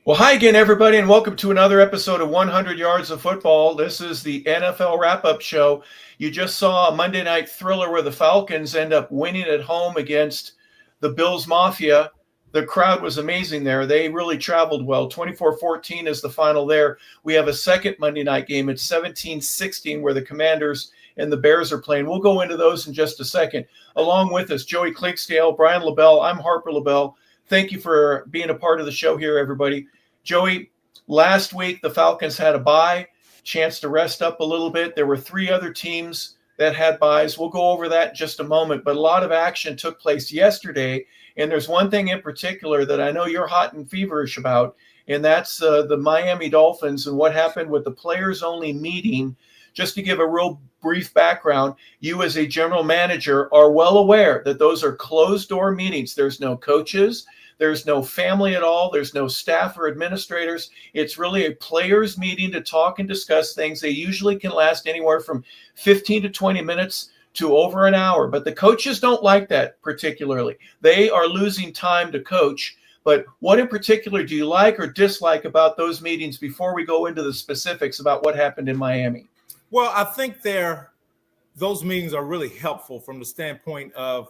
Well, hi again, everybody, and welcome to another episode of 100 Yards of Football. This is the NFL wrap-up show. You just saw a Monday night thriller where the Falcons end up winning at home against the Bills Mafia. The crowd was amazing there. They really traveled well. 24-14 is the final there. We have a second Monday night game. It's 17-16 where the Commanders and the Bears are playing. We'll go into those in just a second. Along with us, Joey Clinkscales, Brian LeBel. I'm Harper LeBel. Thank you for being a part of the show here, everybody. Joey, last week the Falcons had a bye, chance to rest up a little bit. There were three other teams that had byes. We'll go over that in just a moment, but a lot of action took place yesterday, and there's one thing in particular that I know you're hot and feverish about, and that's the Miami Dolphins and what happened with the players-only meeting. Just to give a real brief background, you as a general manager are well aware that those are closed-door meetings. There's no coaches. There's no family at all. There's no staff or administrators. It's really a players' meeting to talk and discuss things. They usually can last anywhere from 15 to 20 minutes to over an hour. But the coaches don't like that particularly. They are losing time to coach. But what in particular do you like or dislike about those meetings before we go into the specifics about what happened in Miami? Well, I think those meetings are really helpful from the standpoint of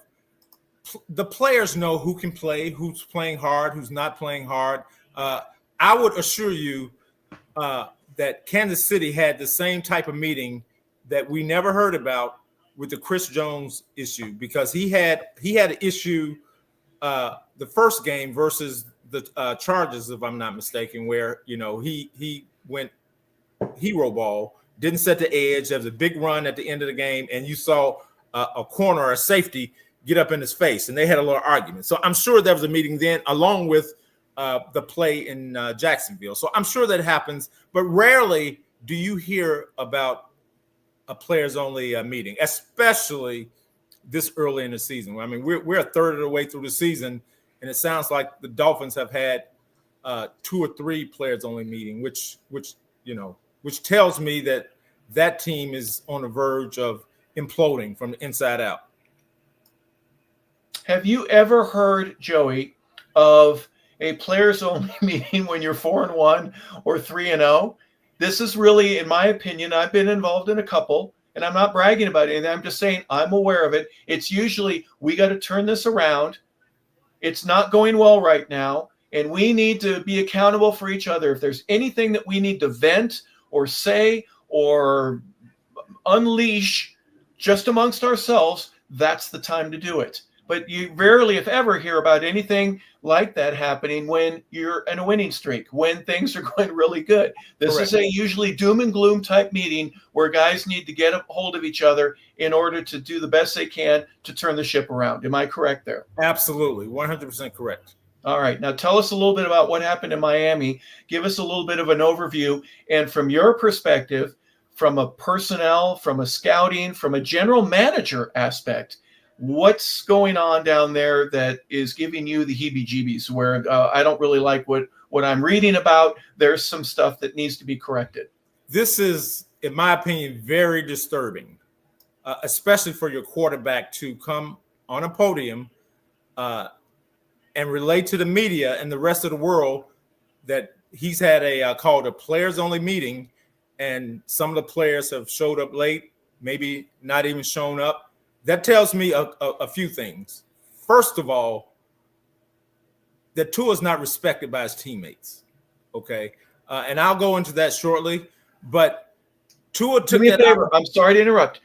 the players know who can play, who's playing hard, who's not playing hard. I would assure you that Kansas City had the same type of meeting that we never heard about with the Chris Jones issue, because he had an issue the first game versus the Chargers, if I'm not mistaken, where he went hero ball, didn't set the edge. There was a big run at the end of the game, and you saw a corner or a safety get up in his face, and they had a little argument. So I'm sure there was a meeting then, along with the play in Jacksonville. So I'm sure that happens, but rarely do you hear about a players-only meeting, especially this early in the season. I mean, we're a third of the way through the season, and it sounds like the Dolphins have had 2 or 3 players-only meeting, which tells me that team is on the verge of imploding from the inside out. Have you ever heard, Joey, of a players-only meeting when you're 4-1 or 3-0? This is really, in my opinion, I've been involved in a couple, and I'm not bragging about it. I'm just saying I'm aware of it. It's usually, we got to turn this around. It's not going well right now, and we need to be accountable for each other. If there's anything that we need to vent or say or unleash just amongst ourselves, that's the time to do it. But you rarely, if ever, hear about anything like that happening when you're in a winning streak, when things are going really good. This Correct. Is a usually doom and gloom type meeting where guys need to get a hold of each other in order to do the best they can to turn the ship around. Am I correct there? Absolutely, 100% correct. All right. Now tell us a little bit about what happened in Miami. Give us a little bit of an overview. And from your perspective, from a personnel, from a scouting, from a general manager aspect, what's going on down there that is giving you the heebie-jeebies where I don't really like what I'm reading about? There's some stuff that needs to be corrected. This is, in my opinion, very disturbing, especially for your quarterback to come on a podium and relate to the media and the rest of the world that he's had called a players-only meeting, and some of the players have showed up late, maybe not even shown up. That tells me a few things. First of all, that Tua is not respected by his teammates. Okay, and I'll go into that shortly. But Tua took that. I'm sorry to interrupt.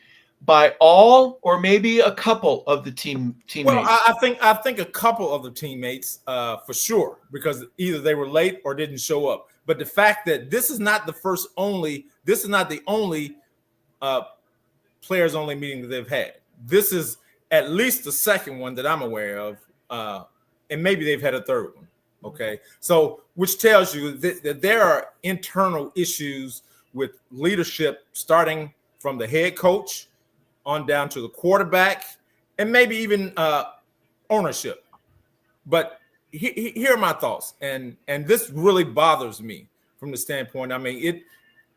By all, or maybe a couple of the teammates. Well, I think a couple of the teammates for sure, because either they were late or didn't show up. But the fact that this is not the only players-only meeting that they've had. This is at least the second one that I'm aware of, and maybe they've had a third one, okay? So, which tells you that there are internal issues with leadership, starting from the head coach on down to the quarterback, and maybe even ownership. But here are my thoughts, and this really bothers me from the standpoint. I mean,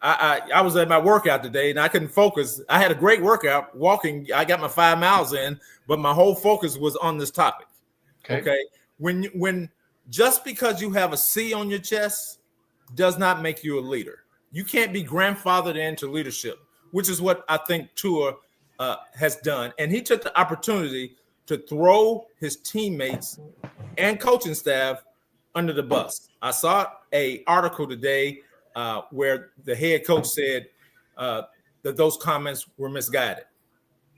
I was at my workout today and I couldn't focus. I had a great workout walking. I got my 5 miles in, but my whole focus was on this topic. Okay. When just because you have a C on your chest does not make you a leader. You can't be grandfathered into leadership, which is what I think Tua has done. And he took the opportunity to throw his teammates and coaching staff under the bus. I saw an article today where the head coach said that those comments were misguided.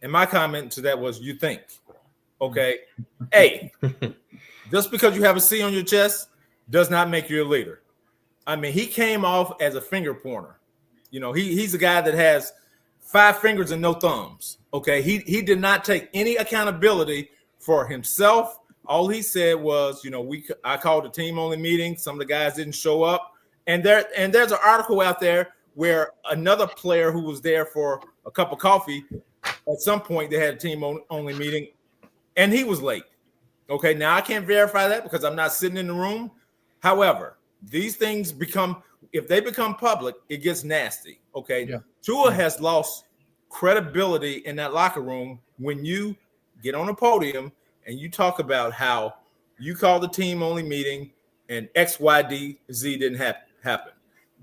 And my comment to that was, you think. Okay. A, just because you have a C on your chest does not make you a leader. I mean, he came off as a finger pointer. You know, he's a guy that has 5 fingers and no thumbs. Okay. He did not take any accountability for himself. All he said was, you know, I called a team only meeting. Some of the guys didn't show up. And there's an article out there where another player who was there for a cup of coffee, at some point they had a team only meeting and he was late. Okay. Now I can't verify that because I'm not sitting in the room. However, these things if they become public, it gets nasty. Okay. Yeah. Tua has lost credibility in that locker room when you get on a podium and you talk about how you called the team only meeting and X, Y, D, Z didn't happen,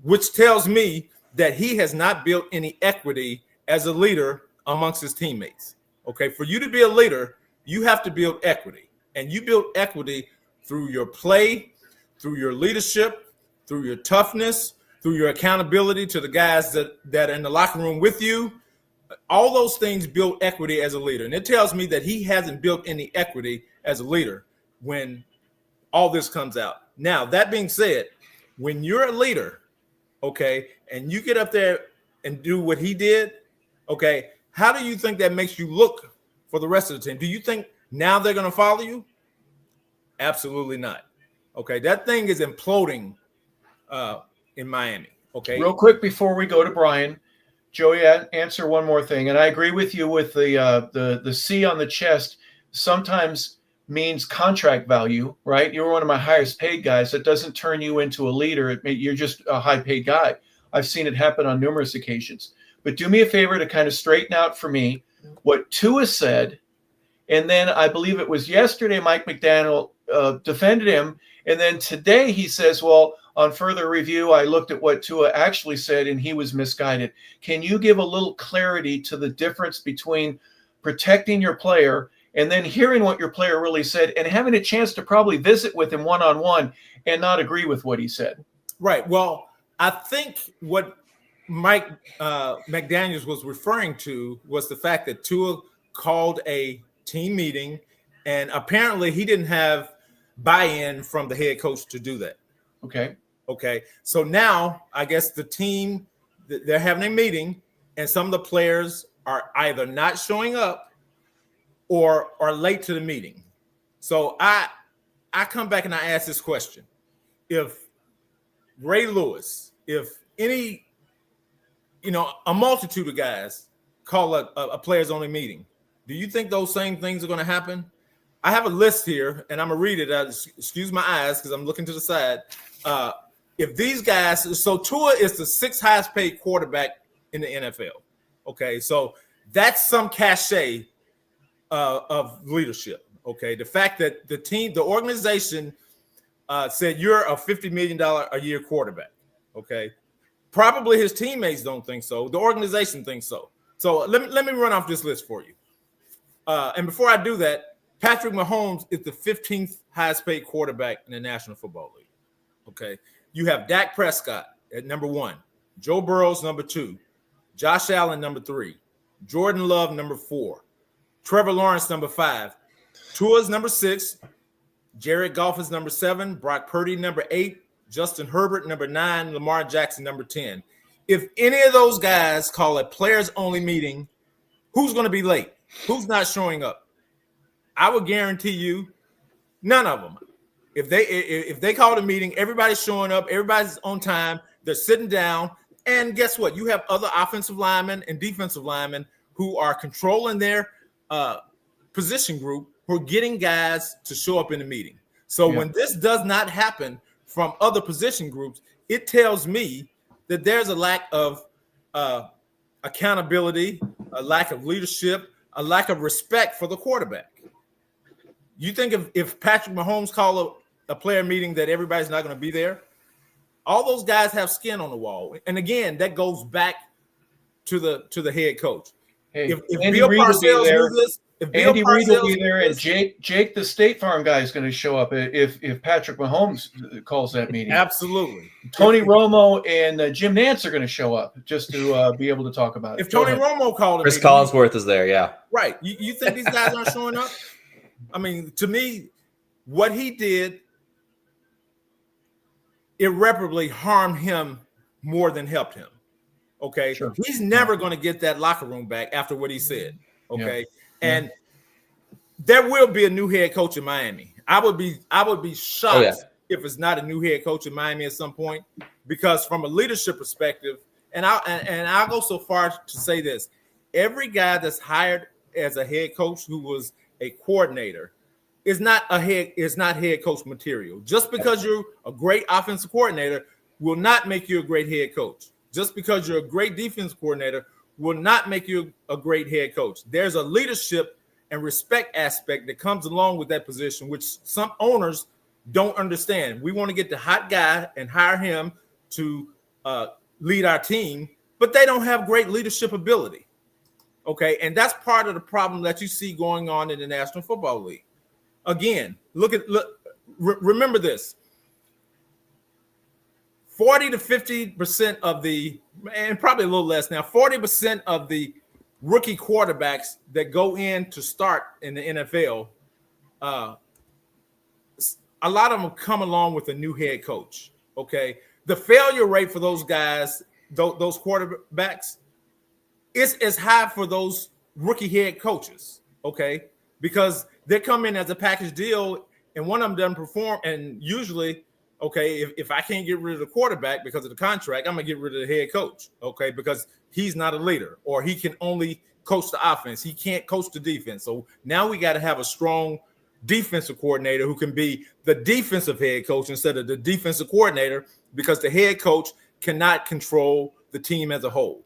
which tells me that he has not built any equity as a leader amongst his teammates. Okay. For you to be a leader, you have to build equity, and you build equity through your play, through your leadership, through your toughness, through your accountability to the guys that are in the locker room with you. All those things build equity as a leader. And it tells me that he hasn't built any equity as a leader when all this comes out. Now, that being said, when you're a leader, okay, and you get up there and do what he did, okay, how do you think that makes you look for the rest of the team? Do you think now they're going to follow you? Absolutely not. Okay, that thing is imploding in Miami. Okay. Real quick before we go to Brian, Joey, answer one more thing, and I agree with you with the C on the chest. Sometimes means contract value, right? You're one of my highest paid guys. That doesn't turn you into a leader. You're just a high paid guy. I've seen it happen on numerous occasions. But do me a favor to kind of straighten out for me what Tua said, and then I believe it was yesterday Mike McDaniel defended him, and then today he says, well, on further review, I looked at what Tua actually said, and he was misguided. Can you give a little clarity to the difference between protecting your player and then hearing what your player really said and having a chance to probably visit with him one-on-one and not agree with what he said? Right. Well, I think what Mike McDaniels was referring to was the fact that Tua called a team meeting, and apparently he didn't have buy-in from the head coach to do that. Okay. So now I guess the team, they're having a meeting, and some of the players are either not showing up or are late to the meeting. So I come back and I ask this question. If Ray Lewis, if any, a multitude of guys call a players only meeting, do you think those same things are going to happen? I have a list here, and I'm going to read it. Excuse my eyes because I'm looking to the side. If these guys, so Tua is the 6th highest paid quarterback in the NFL. Okay, so that's some cachet of leadership. Okay, the fact that the organization said you're a $50 million a year quarterback. Okay, probably his teammates don't think so. The organization thinks so. So let me run off this list for you. And before I do that, Patrick Mahomes is the 15th highest paid quarterback in the National Football League. Okay. You have Dak Prescott at number 1, Joe Burrows number 2, Josh Allen number 3, Jordan Love number 4, Trevor Lawrence number 5, Tua's number 6, Jared Goff is number 7, Brock Purdy number 8, Justin Herbert number 9, Lamar Jackson number 10. If any of those guys call a players only meeting, who's going to be late? Who's not showing up? I would guarantee you none of them. If they call a meeting, everybody's showing up, everybody's on time, they're sitting down, and guess what? You have other offensive linemen and defensive linemen who are controlling their position group, who are getting guys to show up in the meeting. So when this does not happen from other position groups, it tells me that there's a lack of accountability, a lack of leadership, a lack of respect for the quarterback. You think if Patrick Mahomes called a player meeting that everybody's not going to be there. All those guys have skin on the wall. And again, that goes back to the head coach. Hey, If Andy Bill Reid will be Parcells there. knew this, Andy Reid will be there, and Jake, the State Farm guy, is going to show up if Patrick Mahomes calls that meeting. Absolutely. Tony Romo and Jim Nantz are going to show up just to be able to talk about it. If Tony Romo called it, Chris Collinsworth is there, yeah. Right. You think these guys aren't showing up? I mean, to me, what he did irreparably harmed him more than helped him. Okay. Sure. He's never going to get that locker room back after what he said. Okay. Yeah. And there will be a new head coach in Miami. I would be shocked if it's not a new head coach in Miami at some point, because from a leadership perspective, and I'll go so far to say this: every guy that's hired as a head coach who was a coordinator is not head coach material. Just because you're a great offensive coordinator will not make you a great head coach. Just because you're a great defense coordinator will not make you a great head coach. There's a leadership and respect aspect that comes along with that position, which some owners don't understand. We want to get the hot guy and hire him to lead our team, but they don't have great leadership ability. Okay, and that's part of the problem that you see going on in the National Football League. Again, remember this: 40 to 50% of the, and probably a little less now, 40% of the rookie quarterbacks that go in to start in the NFL, a lot of them come along with a new head coach. Okay, the failure rate for those guys, those quarterbacks, is as high for those rookie head coaches. Okay, because they come in as a package deal, and one of them doesn't perform, and usually, okay, if I can't get rid of the quarterback because of the contract, I'm going to get rid of the head coach, okay, because he's not a leader, or he can only coach the offense. He can't coach the defense. So now we got to have a strong defensive coordinator who can be the defensive head coach instead of the defensive coordinator, because the head coach cannot control the team as a whole,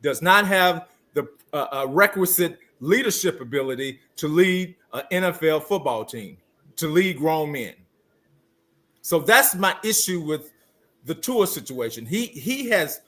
does not have the requisite leadership ability to lead an NFL football team, to lead grown men. So that's my issue with the Tua situation. He has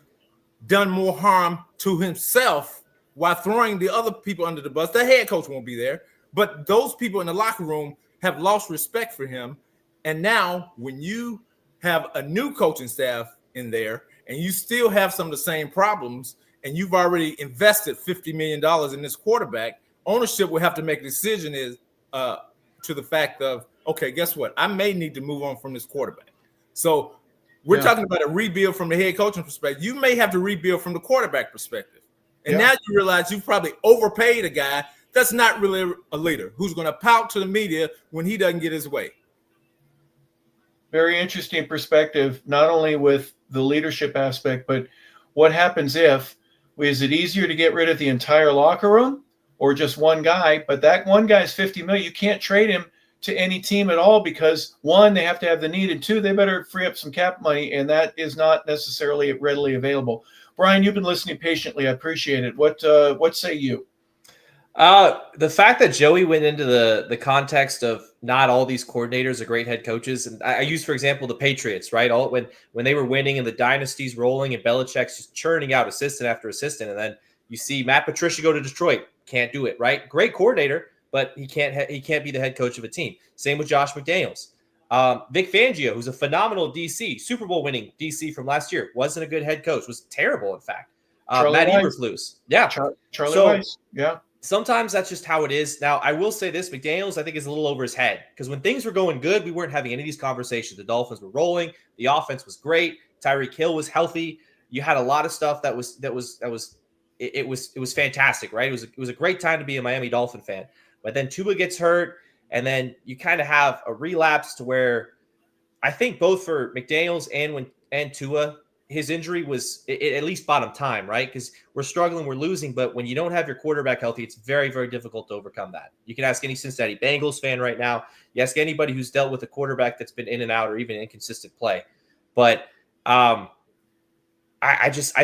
done more harm to himself while throwing the other people under the bus. The head coach won't be there, but those people in the locker room have lost respect for him. And now when you have a new coaching staff in there and you still have some of the same problems, and you've already invested $50 million in this quarterback, ownership will have to make a decision to the fact of, okay, guess what? I may need to move on from this quarterback. So we're talking about a rebuild from the head coaching perspective. You may have to rebuild from the quarterback perspective. And now you realize you've probably overpaid a guy that's not really a leader, who's going to pout to the media when he doesn't get his way. Very interesting perspective, not only with the leadership aspect, but what happens if, is it easier to get rid of the entire locker room or just one guy? But that one guy's $50 million. You can't trade him to any team at all because, one, they have to have the need, and two, they better free up some cap money, and that is not necessarily readily available. Brian, you've been listening patiently. I appreciate it. What say you? The fact that Joey went into the context of not all these coordinators are great head coaches, and I use, for example, the Patriots, right? When they were winning and the dynasty's rolling and Belichick's just churning out assistant after assistant, and then you see Matt Patricia go to Detroit, can't do it, right? Great coordinator, but he can't be the head coach of a team. Same with Josh McDaniels. Vic Fangio, who's a phenomenal DC, Super Bowl winning DC from last year, wasn't a good head coach, was terrible, in fact. Matt Eberflus. Yeah. Charlie Weiss. Yeah. Sometimes that's just how it is. Now, I will say this, McDaniels, I think, is a little over his head, because when things were going good, we weren't having any of these conversations. The Dolphins were rolling. The offense was great. Tyreek Hill was healthy. You had a lot of stuff that was fantastic, right? It was a great time to be a Miami Dolphin fan. But then Tua gets hurt, and then you kind of have a relapse to where I think both for McDaniels and Tua, his injury was at least bottom time, right? Because we're struggling, we're losing, but when you don't have your quarterback healthy, it's very, very difficult to overcome that. You can ask any Cincinnati Bengals fan right now. You ask anybody who's dealt with a quarterback that's been in and out or even inconsistent play. But I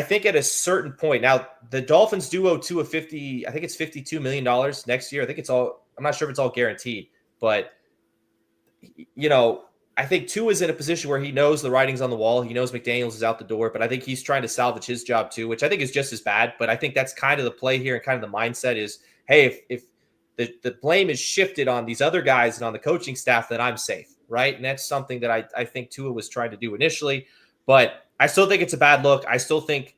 think at a certain point, now the Dolphins do owe Tua $52 million next year. I'm not sure if it's all guaranteed, but I think Tua is in a position where he knows the writing's on the wall. He knows McDaniels is out the door, but I think he's trying to salvage his job too, which I think is just as bad. But I think that's kind of the play here and kind of the mindset is, hey, if the blame is shifted on these other guys and on the coaching staff, then I'm safe, right? And that's something that I think Tua was trying to do initially. But I still think it's a bad look. I still think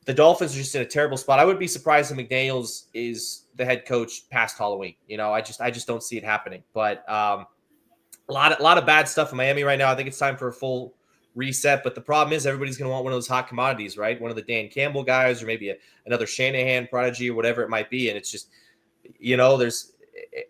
the Dolphins are just in a terrible spot. I would be surprised if McDaniels is the head coach past Halloween. I just don't see it happening. But a lot of bad stuff in Miami right now. I think it's time for a full reset. But the problem is everybody's going to want one of those hot commodities, right? One of the Dan Campbell guys, or maybe another Shanahan prodigy, or whatever it might be. And it's just, there's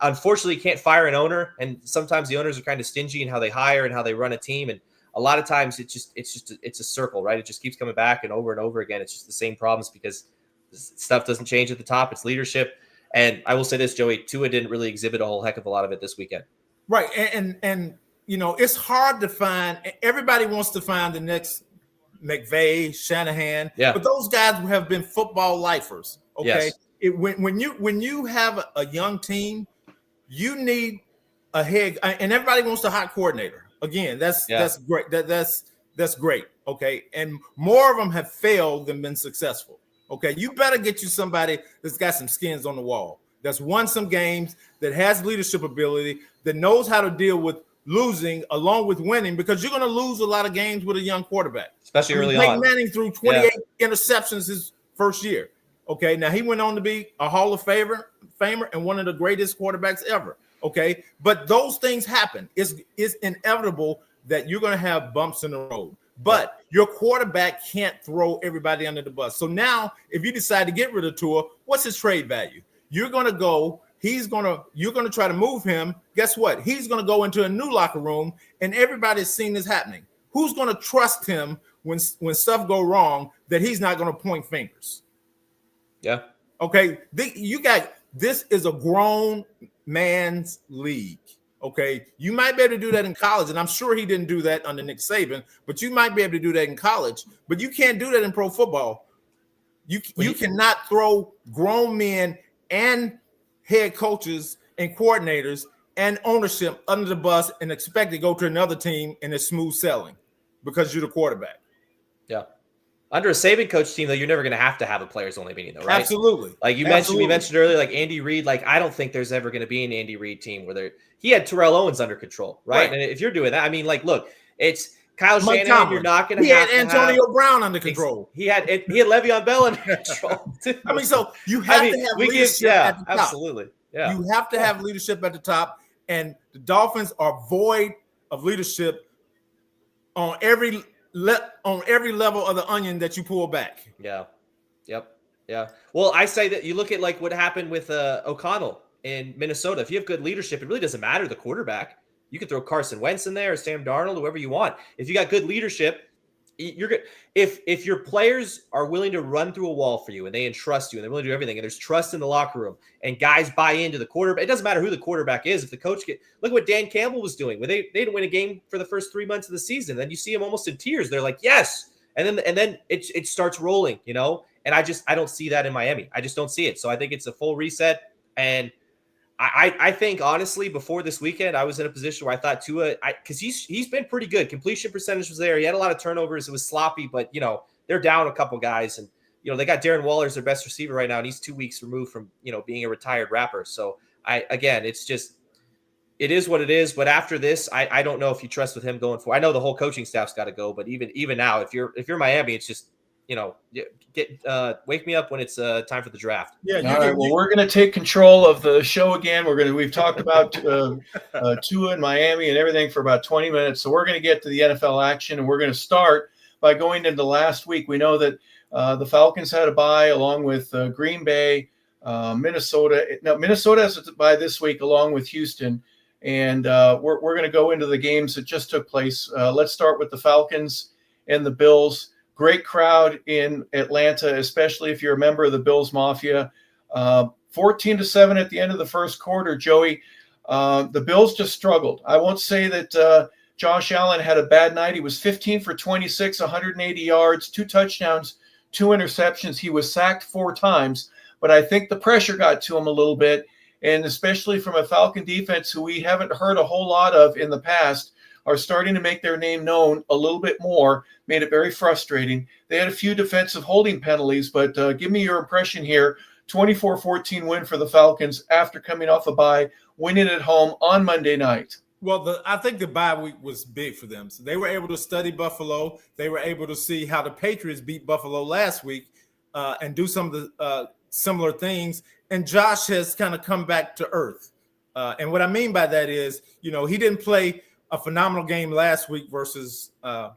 unfortunately you can't fire an owner, and sometimes the owners are kind of stingy in how they hire and how they run a team. And a lot of times it's a circle, right? It just keeps coming back and over again. It's just the same problems because stuff doesn't change at the top. It's leadership. And I will say this, Joey, Tua didn't really exhibit a whole heck of a lot of it this weekend. Right. And it's hard to find. Everybody wants to find the next McVay, Shanahan. Yeah. But those guys have been football lifers. Okay. Yes. When you have a young team, you need a head, and everybody wants a hot coordinator. Again, that's great. That's great. Okay. And more of them have failed than been successful. Okay. You better get you somebody that's got some skins on the wall, that's won some games, that has leadership ability, that knows how to deal with losing along with winning, because you're going to lose a lot of games with a young quarterback. Especially early Peyton on. Manning threw 28 interceptions his first year. Okay. Now he went on to be a Hall of Famer and one of the greatest quarterbacks ever. Okay. But those things happen. It's inevitable that you're going to have bumps in the road. But your quarterback can't throw everybody under the bus. So now, if you decide to get rid of Tua, what's his trade value? You're going to go. You're going to try to move him. Guess what? He's going to go into a new locker room, and everybody's seen this happening. Who's going to trust him when stuff go wrong, that he's not going to point fingers? Yeah. Okay. This is a grown man's league. Okay. You might be able to do that in college, and I'm sure he didn't do that under Nick Saban, but you might be able to do that in college, but you can't do that in pro football. You cannot throw grown men and head coaches and coordinators and ownership under the bus and expect to go to another team and it's smooth sailing because you're the quarterback. Yeah. Under a Saban coach team, though, you're never going to have a players only meeting, though, right? Absolutely. Like we mentioned earlier, like Andy Reid. Like I don't think there's ever going to be an Andy Reid team where he had Terrell Owens under control, right? And if you're doing that, I mean, like, look, it's Kyle Shanahan. Tomlin. You're not going to. He had Antonio Brown under control. He had Le'Veon Bell under control. I mean, so you have to have leadership at the top. Absolutely. Yeah. You have to have leadership at the top, and the Dolphins are void of leadership on every level of the onion that you pull back. Yeah. Yep. Yeah. Well, I say that you look at like what happened with O'Connell in Minnesota. If you have good leadership, it really doesn't matter the quarterback. You can throw Carson Wentz in there or Sam Darnold, whoever you want. If you got good leadership, you're good. If your players are willing to run through a wall for you and they entrust you and they're willing to do everything, and there's trust in the locker room and guys buy into the quarterback, it doesn't matter who the quarterback is. If the coach look at what Dan Campbell was doing when they didn't win a game for the first 3 months of the season, then you see him almost in tears. They're like, yes, and then it starts rolling, And I don't see that in Miami. I just don't see it. So I think it's a full reset. And I think, honestly, before this weekend, I was in a position where I thought Tua, because he's been pretty good. Completion percentage was there. He had a lot of turnovers. It was sloppy, but, they're down a couple guys. And, they got Darren Waller as their best receiver right now, and he's 2 weeks removed from, being a retired Rapper. So, it's just – it is what it is. But after this, I don't know if you trust with him going forward. I know the whole coaching staff's got to go, but even now, if you're Miami, it's just – wake me up when it's time for the draft. Yeah. All right. Well, we're going to take control of the show again. We've talked about Tua in Miami and everything for about 20 minutes. So we're going to get to the NFL action, and we're going to start by going into last week. We know that the Falcons had a bye along with Green Bay, Minnesota. Now, Minnesota has a bye this week along with Houston. And we're going to go into the games that just took place. Let's start with the Falcons and the Bills. Great crowd in Atlanta, especially if you're a member of the Bills Mafia. 14-7 at the end of the first quarter, Joey. The Bills just struggled. I won't say that Josh Allen had a bad night. He was 15 for 26, 180 yards, 2 touchdowns, 2 interceptions. He was sacked 4 times, but I think the pressure got to him a little bit, and especially from a Falcon defense who we haven't heard a whole lot of in the past. are starting to make their name known a little bit more, made it very frustrating. They had a few defensive holding penalties, but give me your impression here. 24-14 win for the Falcons after coming off a bye, winning at home on Monday night. Well, I think the bye week was big for them. So they were able to study Buffalo. They were able to see how the Patriots beat Buffalo last week and do some of the similar things. And Josh has kind of come back to earth. And what I mean by that is, he didn't play a phenomenal game last week versus the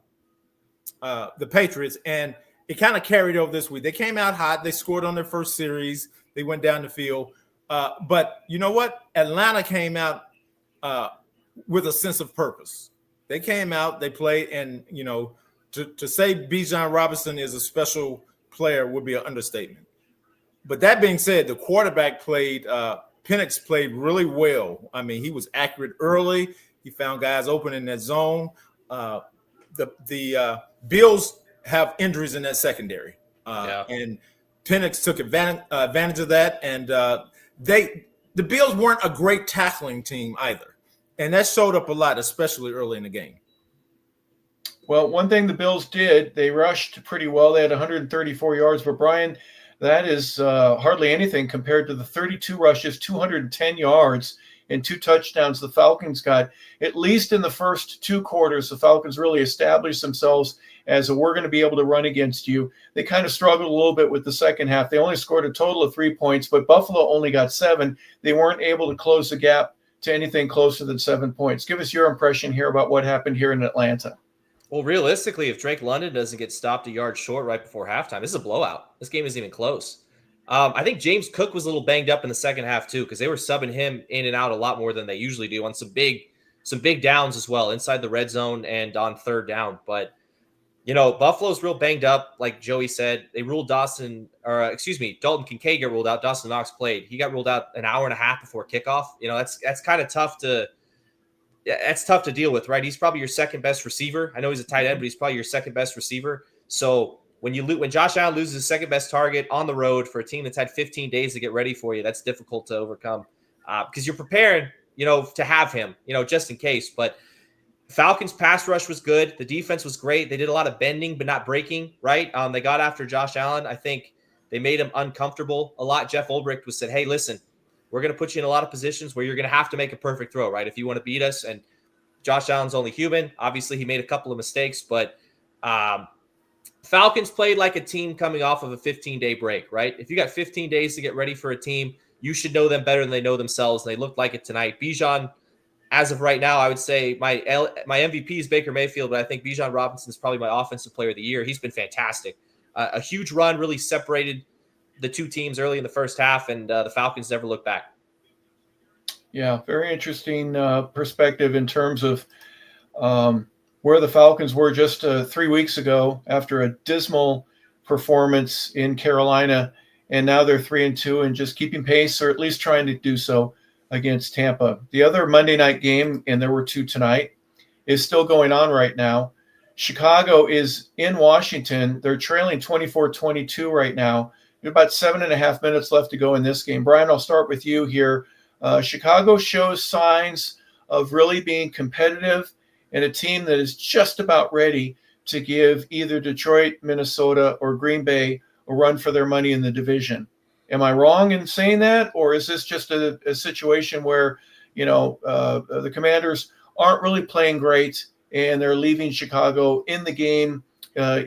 Patriots, and it kind of carried over this week. They came out hot. They scored on their first series. They went down the field. But you know what? Atlanta came out with a sense of purpose. They came out, they played, and, to say Bijan Robinson is a special player would be an understatement. But that being said, the quarterback Penix played really well. I mean, he was accurate early. He found guys open in that zone. The Bills have injuries in that secondary. And Penix took advantage of that. And the Bills weren't a great tackling team either. And that showed up a lot, especially early in the game. Well, one thing the Bills did, they rushed pretty well. They had 134 yards. But, Brian, that is hardly anything compared to the 32 rushes, 210 yards, and 2 touchdowns the Falcons got. At least in the first 2 quarters, the Falcons really established themselves as we're going to be able to run against you. They kind of struggled a little bit with the second half. They only scored a total of 3 points, but Buffalo only got 7. They weren't able to close the gap to anything closer than 7 points. Give us your impression here about what happened here in Atlanta. Well, realistically, if Drake London doesn't get stopped a yard short right before halftime, this is a blowout. This game isn't even close. I think James Cook was a little banged up in the second half too, because they were subbing him in and out a lot more than they usually do on some big downs as well, inside the red zone and on third down. But Buffalo's real banged up, like Joey said. They ruled Dalton Kincaid got ruled out. Dawson Knox played. He got ruled out an hour and a half before kickoff. That's kind of tough to. That's tough to deal with, right? He's probably your second best receiver. I know he's a tight end, but he's probably your second best receiver. So when Josh Allen loses his second best target on the road for a team that's had 15 days to get ready for you, that's difficult to overcome because you're preparing, to have him, just in case. But Falcons pass rush was good. The defense was great. They did a lot of bending, but not breaking, right? They got after Josh Allen. I think they made him uncomfortable a lot. Jeff Ulbrich said, hey, listen, we're going to put you in a lot of positions where you're going to have to make a perfect throw, right? If you want to beat us. And Josh Allen's only human. Obviously, he made a couple of mistakes, but Falcons played like a team coming off of a 15-day break, right? If you got 15 days to get ready for a team, you should know them better than they know themselves. They looked like it tonight. Bijan, as of right now, I would say my MVP is Baker Mayfield, but I think Bijan Robinson is probably my offensive player of the year. He's been fantastic. A huge run really separated the two teams early in the first half, and the Falcons never looked back. Yeah, very interesting perspective in terms of where the Falcons were just 3 weeks ago after a dismal performance in Carolina, and now they're 3-2 and just keeping pace, or at least trying to do so, against Tampa. The other Monday night game, and there were 2 tonight, is still going on right now. Chicago is in Washington. They're trailing 24-22 right now. There's about 7.5 minutes left to go in this game. Brian, I'll start with you here. Chicago shows signs of really being competitive and a team that is just about ready to give either Detroit, Minnesota, or Green Bay a run for their money in the division. Am I wrong in saying that, or is this just a situation where, the Commanders aren't really playing great and they're leaving Chicago in the game,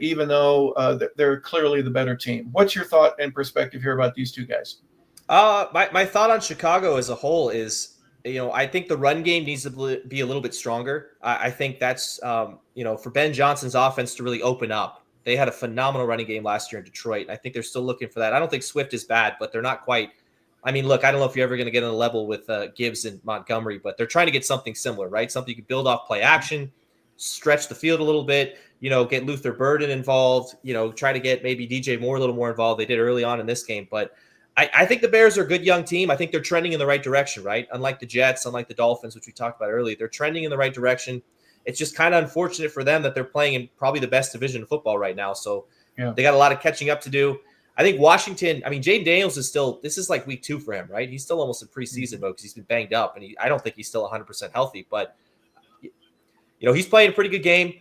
even though they're clearly the better team? What's your thought and perspective here about these two guys? My thought on Chicago as a whole is, I think the run game needs to be a little bit stronger. I think that's, for Ben Johnson's offense to really open up. They had a phenomenal running game last year in Detroit. I think they're still looking for that. I don't think Swift is bad, but they're not quite. I mean, look, I don't know if you're ever going to get on a level with Gibbs and Montgomery, but they're trying to get something similar, right? Something you can build off play action, stretch the field a little bit, get Luther Burden involved, try to get maybe DJ Moore a little more involved. They did early on in this game, but I think the Bears are a good young team. I think they're trending in the right direction, right? Unlike the Jets, unlike the Dolphins, which we talked about earlier, they're trending in the right direction. It's just kind of unfortunate for them that they're playing in probably the best division of football right now. So They got a lot of catching up to do. I think Washington, Jaden Daniels is still, this is like week 2 for him, right? He's still almost in preseason mode because he's been banged up, and I don't think he's still 100% healthy. But, he's playing a pretty good game.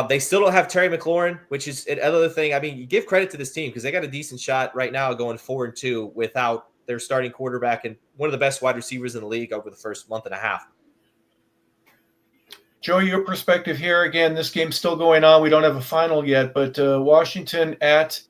They still don't have Terry McLaurin, which is another thing. I mean, you give credit to this team because they got a decent shot right now going 4-2 without their starting quarterback and one of the best wide receivers in the league over the first month and a half. Joey, your perspective here. Again, this game's still going on. We don't have a final yet, but Washington is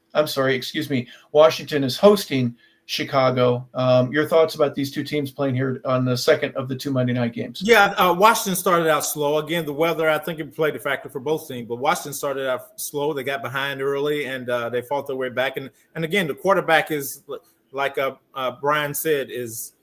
hosting Chicago. Your thoughts about these two teams playing here on the second of the two Monday night games? Yeah, Washington started out slow. Again, the weather, I think it played a factor for both teams. But Washington started out slow. They got behind early, and they fought their way back. And again, the quarterback is, like Brian said, is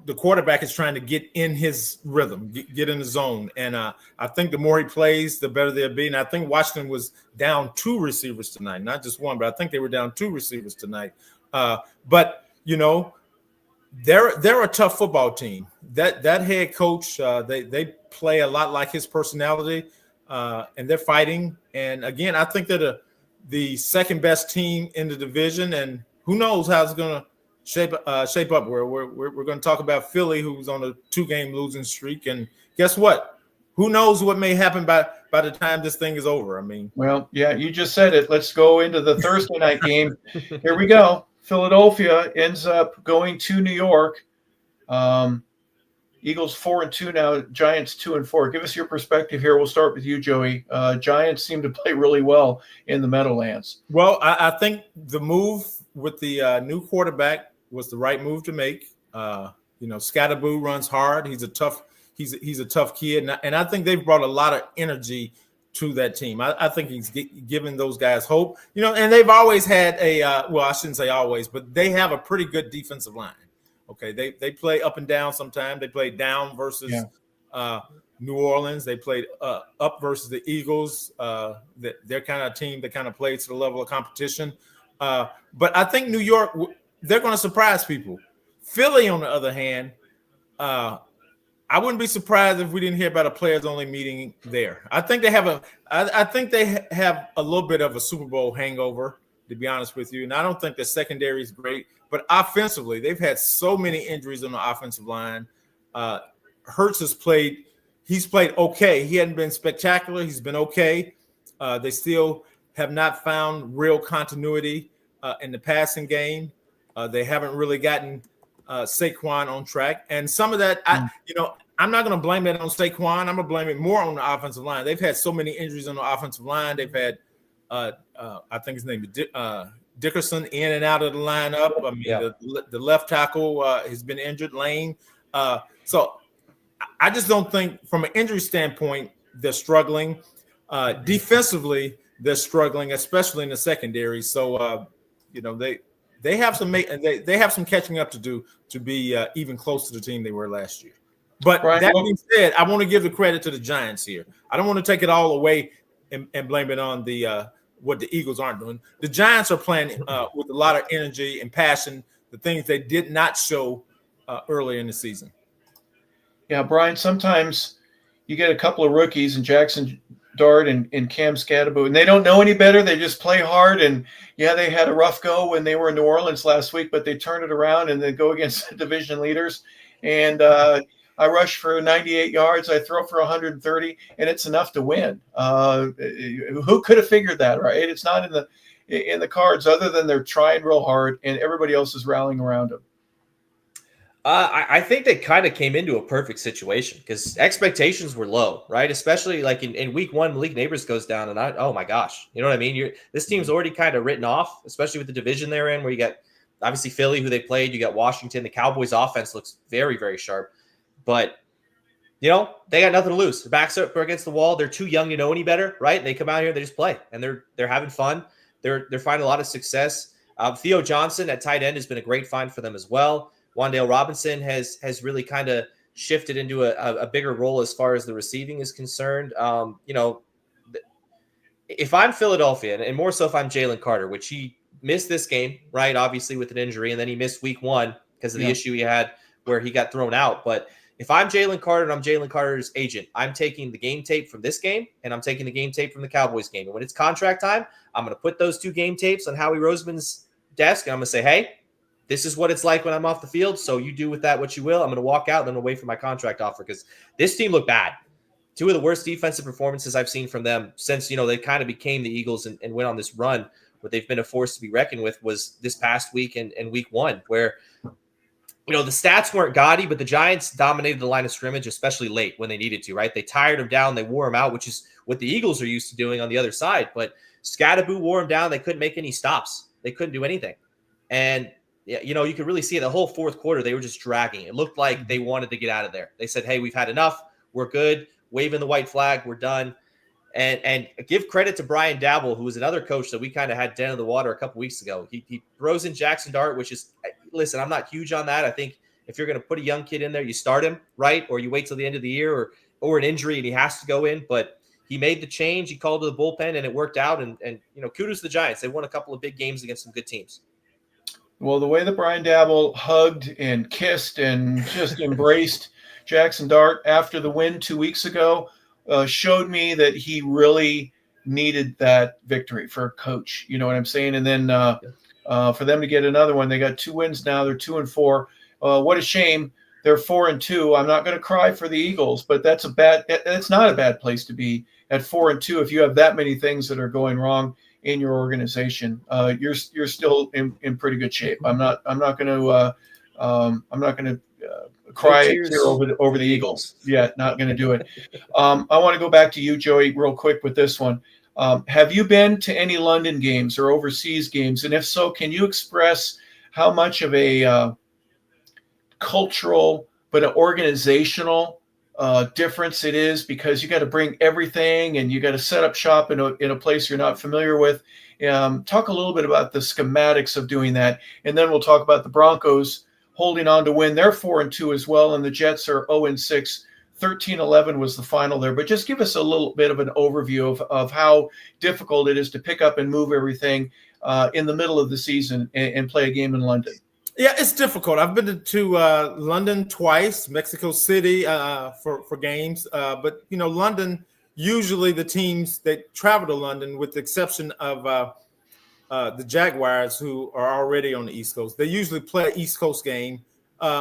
the quarterback is trying to get in his rhythm, get in the zone. And I think the more he plays, the better they'll be. And I think Washington was down 2 receivers tonight, not just one, but I think they were down 2 receivers tonight. But they're a tough football team. That head coach, they play a lot like his personality, and they're fighting. And again, I think they're the second best team in the division, and who knows how it's going to shape up. Where we're going to talk about Philly, who's on a 2-game losing streak, and guess what? Who knows what may happen by the time this thing is over? I mean, well, yeah, you just said it. Let's go into the Thursday night game. Here we go. Philadelphia ends up going to New York. Eagles 4-2 now. Giants 2-4. Give us your perspective here. We'll start with you, Joey. Giants seem to play really well in the Meadowlands. Well, I think the move with the new quarterback was the right move to make. Scatterboo runs hard. He's a tough kid, and I think they've brought a lot of energy to that team. I think he's giving those guys hope. And they've always had I shouldn't say always, but they have a pretty good defensive line. Okay, they play up and down sometimes. They play down versus New Orleans. They played up versus the Eagles. They're kind of a team that kind of plays to the level of competition. But I think New York, they're going to surprise people. Philly, on the other hand, I wouldn't be surprised if we didn't hear about a players-only meeting there. I think they have a little bit of a Super Bowl hangover, to be honest with you. And I don't think the secondary is great. But offensively, they've had so many injuries on the offensive line. Hurts has played. He's played okay. He hadn't been spectacular. He's been okay. They still have not found real continuity in the passing game. They haven't really gotten Saquon on track. And some of that, I'm not going to blame it on Saquon. I'm going to blame it more on the offensive line. They've had so many injuries on the offensive line. They've had, I think his name is Dickerson, in and out of the lineup. I mean, the left tackle has been injured, Lane. So I just don't think, from an injury standpoint, they're struggling. Defensively, they're struggling, especially in the secondary. So, they have some catching up to do to be even close to the team they were last year. But that being said, I want to give the credit to the Giants here. I don't want to take it all away and blame it on the what the Eagles aren't doing. The Giants are playing with a lot of energy and passion, the things they did not show earlier in the season. Yeah, Brian, sometimes you get a couple of rookies in Jackson Dart and Cam Scatterboo, and they don't know any better. They just play hard. And, yeah, they had a rough go when they were in New Orleans last week, but they turned it around and they go against the division leaders. And I rush for 98 yards. I throw for 130, and it's enough to win. Who could have figured that, right? It's not in the cards, other than they're trying real hard and everybody else is rallying around them. I think they kind of came into a perfect situation because expectations were low, right? Especially like in week 1, Malik Neighbors goes down, and oh my gosh, you know what I mean? This team's already kind of written off, especially with the division they're in, where you got obviously Philly, who they played, you got Washington. The Cowboys' offense looks very, very sharp, but they got nothing to lose. Their backs are against the wall. They're too young to know any better, right? They come out here, they just play, and they're having fun. They're finding a lot of success. Theo Johnson at tight end has been a great find for them as well. Wan'Dale Robinson has really kind of shifted into a bigger role as far as the receiving is concerned. If I'm Philadelphia, and more so if I'm Jalen Carter, which he missed this game, right, obviously with an injury, and then he missed week 1 because of the issue he had where he got thrown out. But if I'm Jalen Carter and I'm Jalen Carter's agent, I'm taking the game tape from this game, and I'm taking the game tape from the Cowboys game. And when it's contract time, I'm going to put those 2 game tapes on Howie Roseman's desk, and I'm going to say, hey, this is what it's like when I'm off the field. So you do with that what you will. I'm going to walk out and then wait for my contract offer because this team looked bad. Two of the worst defensive performances I've seen from them since, they kind of became the Eagles and went on this run where they've been a force to be reckoned with was this past week and week one, where, the stats weren't gaudy, but the Giants dominated the line of scrimmage, especially late when they needed to, right? They tired them down. They wore them out, which is what the Eagles are used to doing on the other side. But Scatterboo wore them down. They couldn't make any stops. They couldn't do anything. And, you could really see it the whole fourth quarter. They were just dragging. It looked like they wanted to get out of there. They said, hey, we've had enough. We're good. Waving the white flag. We're done. And give credit to Brian LeBel, who was another coach that we kind of had dead in the water a couple weeks ago. He throws in Jackson Dart, which is, listen, I'm not huge on that. I think if you're going to put a young kid in there, you start him, right? Or you wait till the end of the year or an injury and he has to go in. But he made the change. He called to the bullpen and it worked out. And kudos to the Giants. They won a couple of big games against some good teams. Well, the way that Brian LeBel hugged and kissed and just embraced Jackson Dart after the win 2 weeks ago showed me that he really needed that victory for a coach. You know what I'm saying? And then for them to get another one, they got 2 wins now. They're 2-4. What a shame. They're 4-2. I'm not going to cry for the Eagles, but that's not a bad place to be at 4-2 if you have that many things that are going wrong in your organization. You're still in pretty good shape. I'm not going to cry here over the Eagles. Yeah, not going to do it. I want to go back to you, Joey, real quick with this one. Have you been to any London games or overseas games? And if so, can you express how much of a cultural but an organizational difference it is, because you got to bring everything and you got to set up shop in a place you're not familiar with. Talk a little bit about the schematics of doing that, and then we'll talk about the Broncos holding on to win. They're 4-2 as well, and the Jets are 0-6. 13-11 was the final there. But just give us a little bit of an overview of how difficult it is to pick up and move everything in the middle of the season and play a game in London. Yeah, it's difficult. I've been to London twice, Mexico City for games. But, London, usually the teams that travel to London, with the exception of the Jaguars, who are already on the East Coast, they usually play an East Coast game,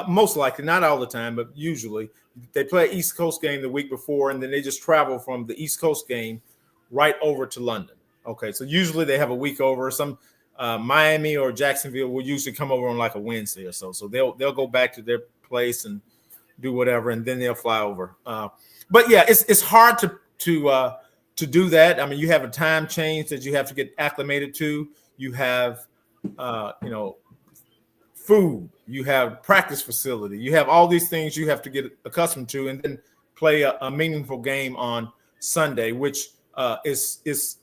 most likely, not all the time, but usually. They play an East Coast game the week before, and then they just travel from the East Coast game right over to London. Okay, so usually they have a week over. Some Miami or Jacksonville will usually come over on like a Wednesday or so. So they'll go back to their place and do whatever, and then they'll fly over. But yeah, it's hard to do that. I mean, you have a time change that you have to get acclimated to. You have food. You have practice facility. You have all these things you have to get accustomed to, and then play a meaningful game on Sunday, which is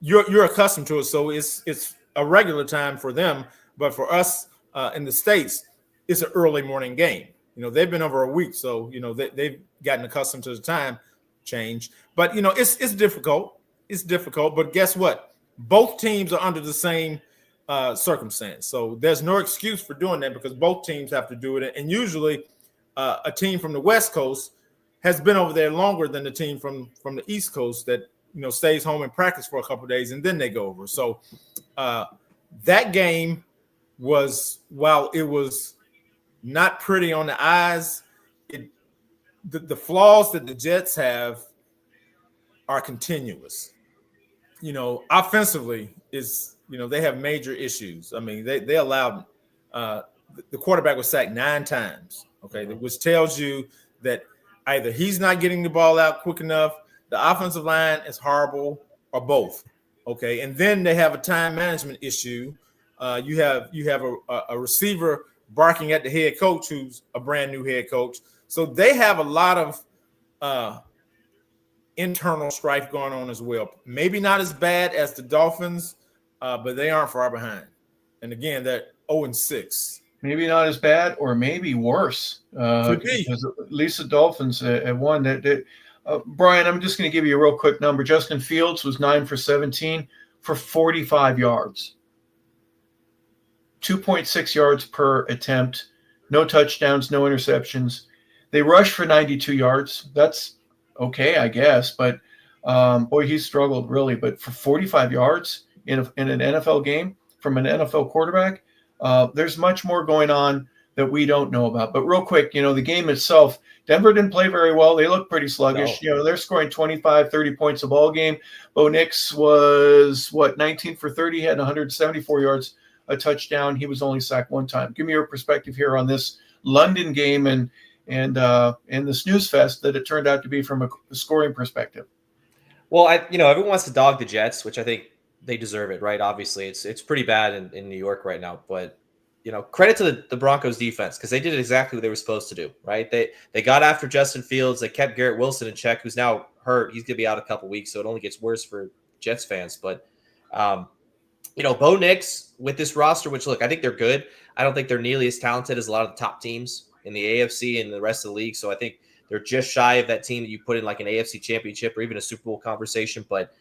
you're accustomed to it. So it's a regular time for them, but for us in the States, it's an early morning game. They've been over a week, so they've gotten accustomed to the time change. But it's difficult. It's difficult. But guess what? Both teams are under the same circumstance, so there's no excuse for doing that because both teams have to do it. And usually, a team from the West Coast has been over there longer than the team from the East Coast that stays home and practice for a couple of days and then they go over. So that game was, while it was not pretty on the eyes, the flaws that the Jets have are continuous. Offensively is, they have major issues. I mean, they allowed the quarterback was sacked 9 times. Okay, which tells you that either he's not getting the ball out quick enough, the offensive line is horrible, or both. Okay, and then they have a time management issue. You have a receiver barking at the head coach, who's a brand new head coach. So they have a lot of internal strife going on as well. Maybe not as bad as the Dolphins, but they aren't far behind. And again, they're 0-6. Maybe not as bad, or maybe worse. Because at least the Dolphins have won. Brian, I'm just going to give you a real quick number. Justin Fields was 9 for 17 for 45 yards. 2.6 yards per attempt. No touchdowns, no interceptions. They rushed for 92 yards. That's okay, I guess. But, boy, he struggled really. But for 45 yards in an NFL game from an NFL quarterback, There's much more going on that we don't know about. But real quick, the game itself, Denver didn't play very well. They look pretty sluggish. No. They're scoring 25, 30 points a ball game. Bo Nix was, 19 for 30, had 174 yards, a touchdown. He was only sacked one time. Give me your perspective here on this London game and the snooze fest that it turned out to be from a scoring perspective. Well, everyone wants to dog the Jets, which I think they deserve it, right? Obviously, it's pretty bad in New York right now, but credit to the Broncos defense, because they did exactly what they were supposed to do, right? They got after Justin Fields. They kept Garrett Wilson in check, who's now hurt. He's going to be out a couple weeks, so it only gets worse for Jets fans. But, Bo Nix with this roster, which, look, I think they're good. I don't think they're nearly as talented as a lot of the top teams in the AFC and the rest of the league. So I think they're just shy of that team that you put in like an AFC championship or even a Super Bowl conversation. But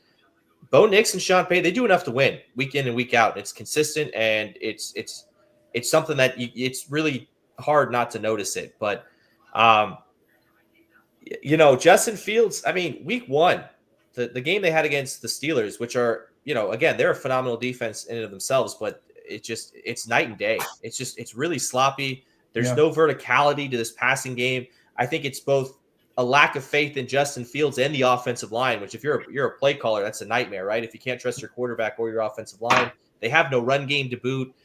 Bo Nix and Sean Payton, they do enough to win week in and week out. It's consistent, and it's something that it's really hard not to notice it. But, Justin Fields, I mean, week one, the game they had against the Steelers, which are, again, they're a phenomenal defense in and of themselves, but it's night and day. It's really sloppy. There's no verticality to this passing game. I think it's both a lack of faith in Justin Fields and the offensive line, which if you're a play caller, that's a nightmare, right? If you can't trust your quarterback or your offensive line, they have no run game to boot.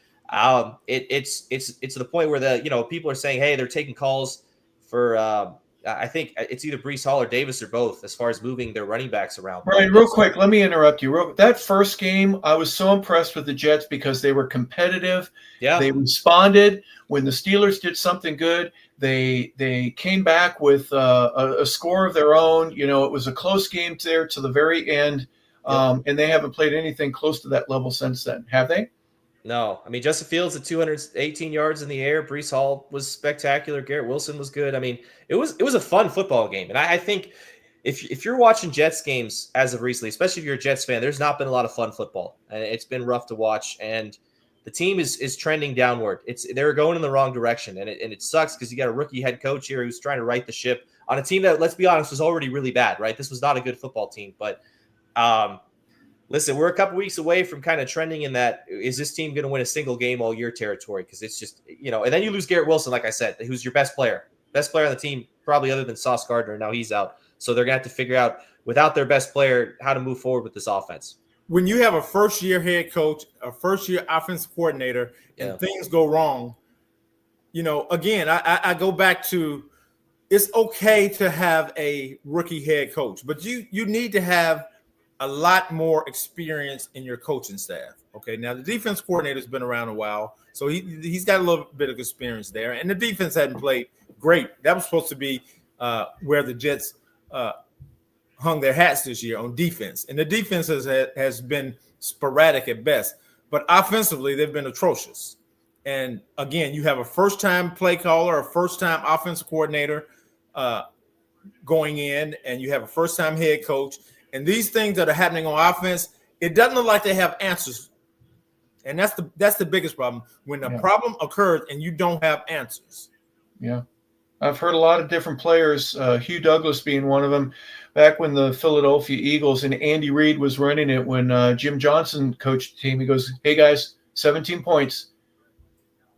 It's to the point where people are saying, hey, they're taking calls for I think it's either Breece Hall or Davis or both as far as moving their running backs around. Brian, real quick, let me interrupt you. That first game, I was so impressed with the Jets because they were competitive. Yeah. They responded when the Steelers did something good. They came back with a score of their own. It was a close game there to the very end, and they haven't played anything close to that level since then, have they? No. I mean, Justin Fields at 218 yards in the air. Breece Hall was spectacular. Garrett Wilson was good. I mean, it was a fun football game. And I think if you're watching Jets games as of recently, especially if you're a Jets fan, there's not been a lot of fun football. And it's been rough to watch. And the team is trending downward. They're going in the wrong direction. And it sucks because you got a rookie head coach here who's trying to right the ship on a team that, let's be honest, was already really bad, right? This was not a good football team. But listen, we're a couple weeks away from kind of trending in that, is this team going to win a single game all year territory? Because it's just, and then you lose Garrett Wilson, like I said, who's your best player on the team, probably other than Sauce Gardner. Now he's out. So they're going to have to figure out, without their best player, how to move forward with this offense. When you have a first-year head coach, a first-year offensive coordinator, and things go wrong, again, I go back to, it's okay to have a rookie head coach, but you need to have a lot more experience in your coaching staff. Okay, now the defense coordinator's been around a while, so he's got a little bit of experience there, and the defense hadn't played great. That was supposed to be where the Jets hung their hats this year, on defense, and the defense has been sporadic at best. But offensively, they've been atrocious. And again, you have a first-time play caller, a first-time offensive coordinator going in, and you have a first-time head coach. And these things that are happening on offense, it doesn't look like they have answers. And that's the biggest problem, when a problem occurs and you don't have answers. Yeah. I've heard a lot of different players, Hugh Douglas being one of them, back when the Philadelphia Eagles and Andy Reid was running it, when Jim Johnson coached the team. He goes, hey, guys, 17 points.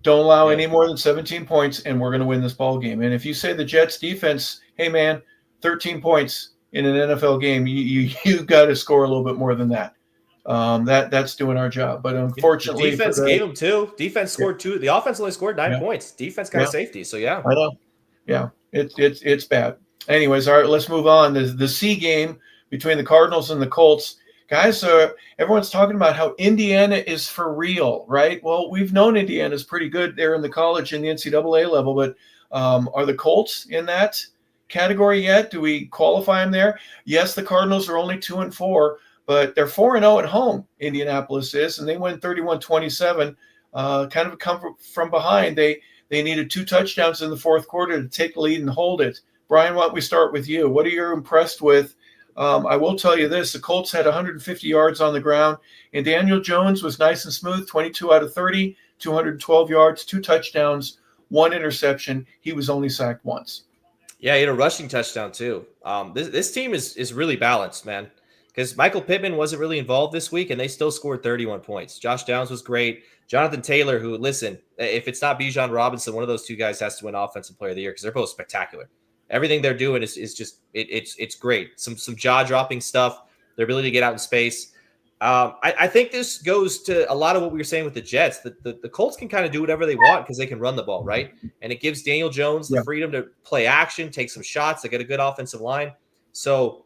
Don't allow any more than 17 points, and we're going to win this ball game. And if you say the Jets defense, hey, man, 13 points in an NFL game, you got to score a little bit more than that. That's doing our job. But unfortunately, the defense gave them two. Defense scored two. The offense only scored 9 points. Defense got a safety. So I know. Yeah, it's bad. Anyways, all right, let's move on. The C game between the Cardinals and the Colts. Guys, everyone's talking about how Indiana is for real, right? Well, we've known Indiana's pretty good there in the college and the NCAA level, but are the Colts in that category yet? Do we qualify them there? Yes, the Cardinals are only 2-4, but they're 4-0 at home, Indianapolis is, and they win 31-27. Kind of come from behind. They needed 2 touchdowns in the fourth quarter to take the lead and hold it. Brian, why don't we start with you? What are you impressed with? I will tell you this. The Colts had 150 yards on the ground, and Daniel Jones was nice and smooth, 22 out of 30, 212 yards, 2 touchdowns, 1 interception. He was only sacked once. Yeah, he had a rushing touchdown too. This team is really balanced, man, because Michael Pittman wasn't really involved this week, and they still scored 31 points. Josh Downs was great. Jonathan Taylor, who, listen, if it's not Bijan Robinson, one of those two guys has to win Offensive Player of the Year because they're both spectacular. Everything they're doing is just it's great. Some jaw dropping stuff. Their ability to get out in space. I think this goes to a lot of what we were saying with the Jets. The Colts can kind of do whatever they want because they can run the ball, right? And it gives Daniel Jones the freedom to play action, take some shots. They get a good offensive line. So,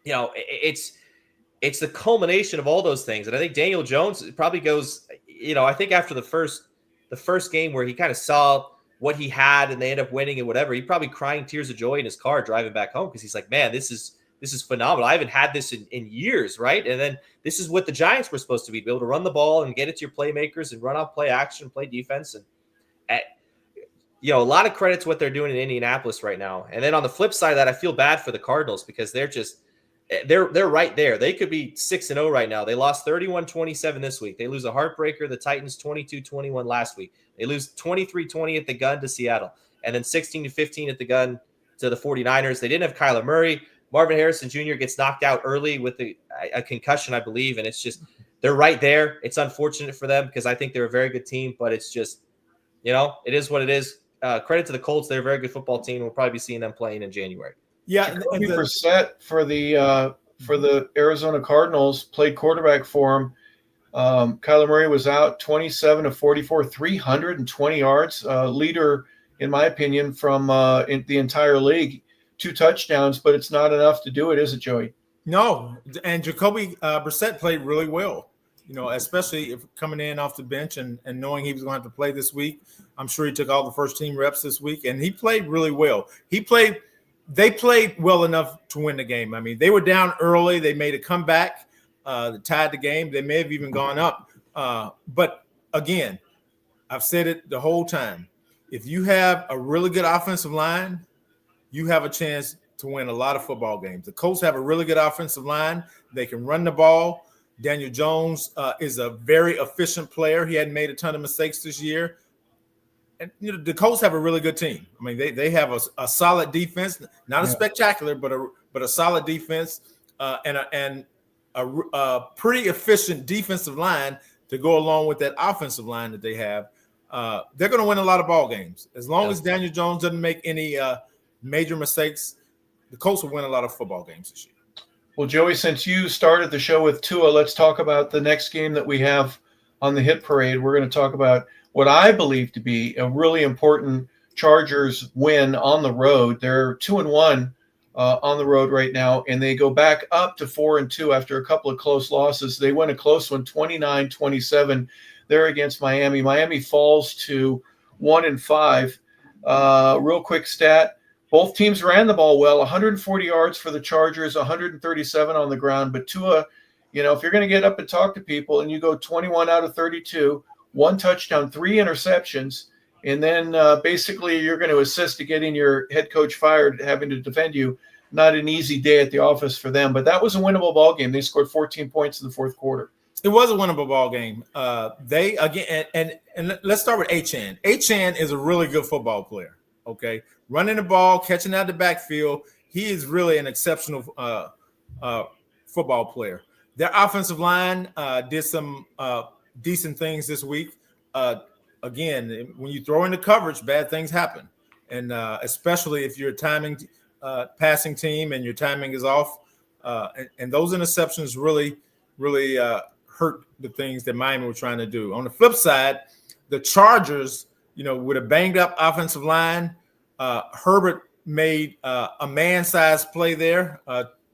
it's the culmination of all those things. And I think Daniel Jones probably goes, I think after the first game where he kind of saw what he had and they end up winning and whatever, he probably crying tears of joy in his car driving back home because he's like, man, this is phenomenal. I haven't had this in years, right? And then this is what the Giants were supposed to be able to run the ball and get it to your playmakers and run off play action, play defense. And, a lot of credit to what they're doing in Indianapolis right now. And then on the flip side of that, I feel bad for the Cardinals because they're right there. They could be 6-0 right now. They lost 31-27 this week. They lose a heartbreaker, the Titans 22-21 last week. They lose 23-20 at the gun to Seattle, and then 16-15 at the gun to the 49ers. They didn't have Kyler Murray. Marvin Harrison Jr. gets knocked out early with a concussion, I believe, and it's just they're right there. It's unfortunate for them because I think they're a very good team, but it's just, it is what it is. Credit to the Colts. They're a very good football team. We'll probably be seeing them playing in January. Yeah, Jacoby Brissett for the Arizona Cardinals played quarterback for him. Kyler Murray was out 27 of 44, 320 yards, leader in my opinion from in the entire league. 2 touchdowns, but it's not enough to do it, is it, Joey? No, and Jacoby Brissett played really well. Especially if coming in off the bench and knowing he was going to have to play this week. I'm sure he took all the first team reps this week, and he played really well. They played well enough to win the game. I mean, they were down early. They made a comeback, tied the game. They may have even gone up. But again, I've said it the whole time. If you have a really good offensive line, you have a chance to win a lot of football games. The Colts have a really good offensive line. They can run the ball. Daniel Jones is a very efficient player. He hadn't made a ton of mistakes this year. And the Colts have a really good team. I mean, they have a solid defense, not a spectacular, but a solid defense and a pretty efficient defensive line to go along with that offensive line that they have. They're going to win a lot of ball games as long as Daniel Jones doesn't make any major mistakes. The Colts will win a lot of football games this year. Well, Joey, since you started the show with Tua, let's talk about the next game that we have on the hit parade. We're going to talk about what I believe to be a really important Chargers win on the road. They're 2-1 on the road right now, and they go back up to 4-2 after a couple of close losses. They win a close one, 29-27. They're against Miami. Miami falls to 1-5. Real quick stat. Both teams ran the ball well, 140 yards for the Chargers, 137 on the ground. But Tua, if you're going to get up and talk to people and you go 21 out of 32, 1 touchdown, 3 interceptions, and then basically you're going to assist to getting your head coach fired, having to defend you. Not an easy day at the office for them, but that was a winnable ball game. They scored 14 points in the fourth quarter. It was a winnable ball game. They again, and let's start with Achane. Achane is a really good football player. Okay, running the ball, catching out the backfield. He is really an exceptional football player. Their offensive line did some decent things this week. Again, when you throw in the coverage, bad things happen. And especially if you're a timing passing team and your timing is off. And those interceptions really hurt the things that Miami were trying to do. On the flip side, the Chargers, with a banged up offensive line, Herbert made a man-sized play there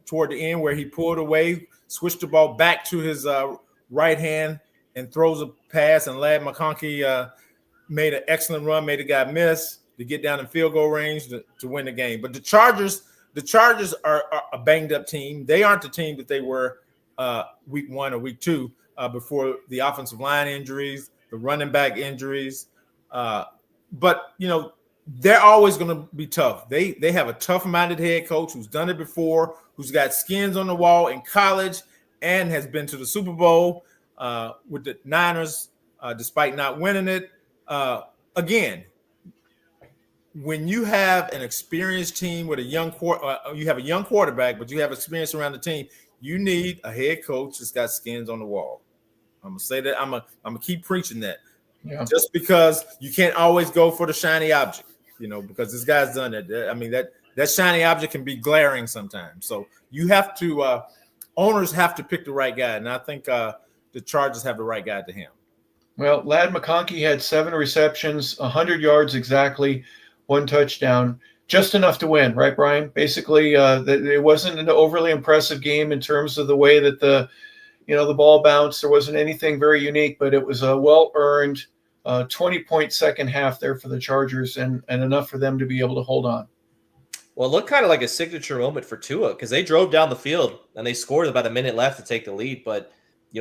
toward the end where he pulled away, switched the ball back to his right hand and throws a pass, and Ladd McConkey made an excellent run, made the guy miss to get down in field goal range to win the game. But the Chargers are a banged-up team. They aren't the team that they were week 1 or week 2 before the offensive line injuries, the running back injuries. But they're always going to be tough. They have a tough-minded head coach who's done it before, who's got skins on the wall in college and has been to the Super Bowl with the Niners, despite not winning it. Again, when you have an experienced team with you have a young quarterback, but you have experience around the team, you need a head coach that's got skins on the wall. I'm gonna say that. I'm gonna keep preaching that. Yeah. Just because you can't always go for the shiny object, because this guy's done it. I mean, that shiny object can be glaring sometimes. So you have to owners have to pick the right guy, and I think the Chargers have the right guy to him. Well, Ladd McConkey had 7 receptions, 100 yards exactly, 1 touchdown, just enough to win, right, Brian? Basically, it wasn't an overly impressive game in terms of the way that the ball bounced. There wasn't anything very unique, but it was a well-earned 20-point second half there for the Chargers and enough for them to be able to hold on. Well, it looked kind of like a signature moment for Tua because they drove down the field and they scored about a minute left to take the lead. But,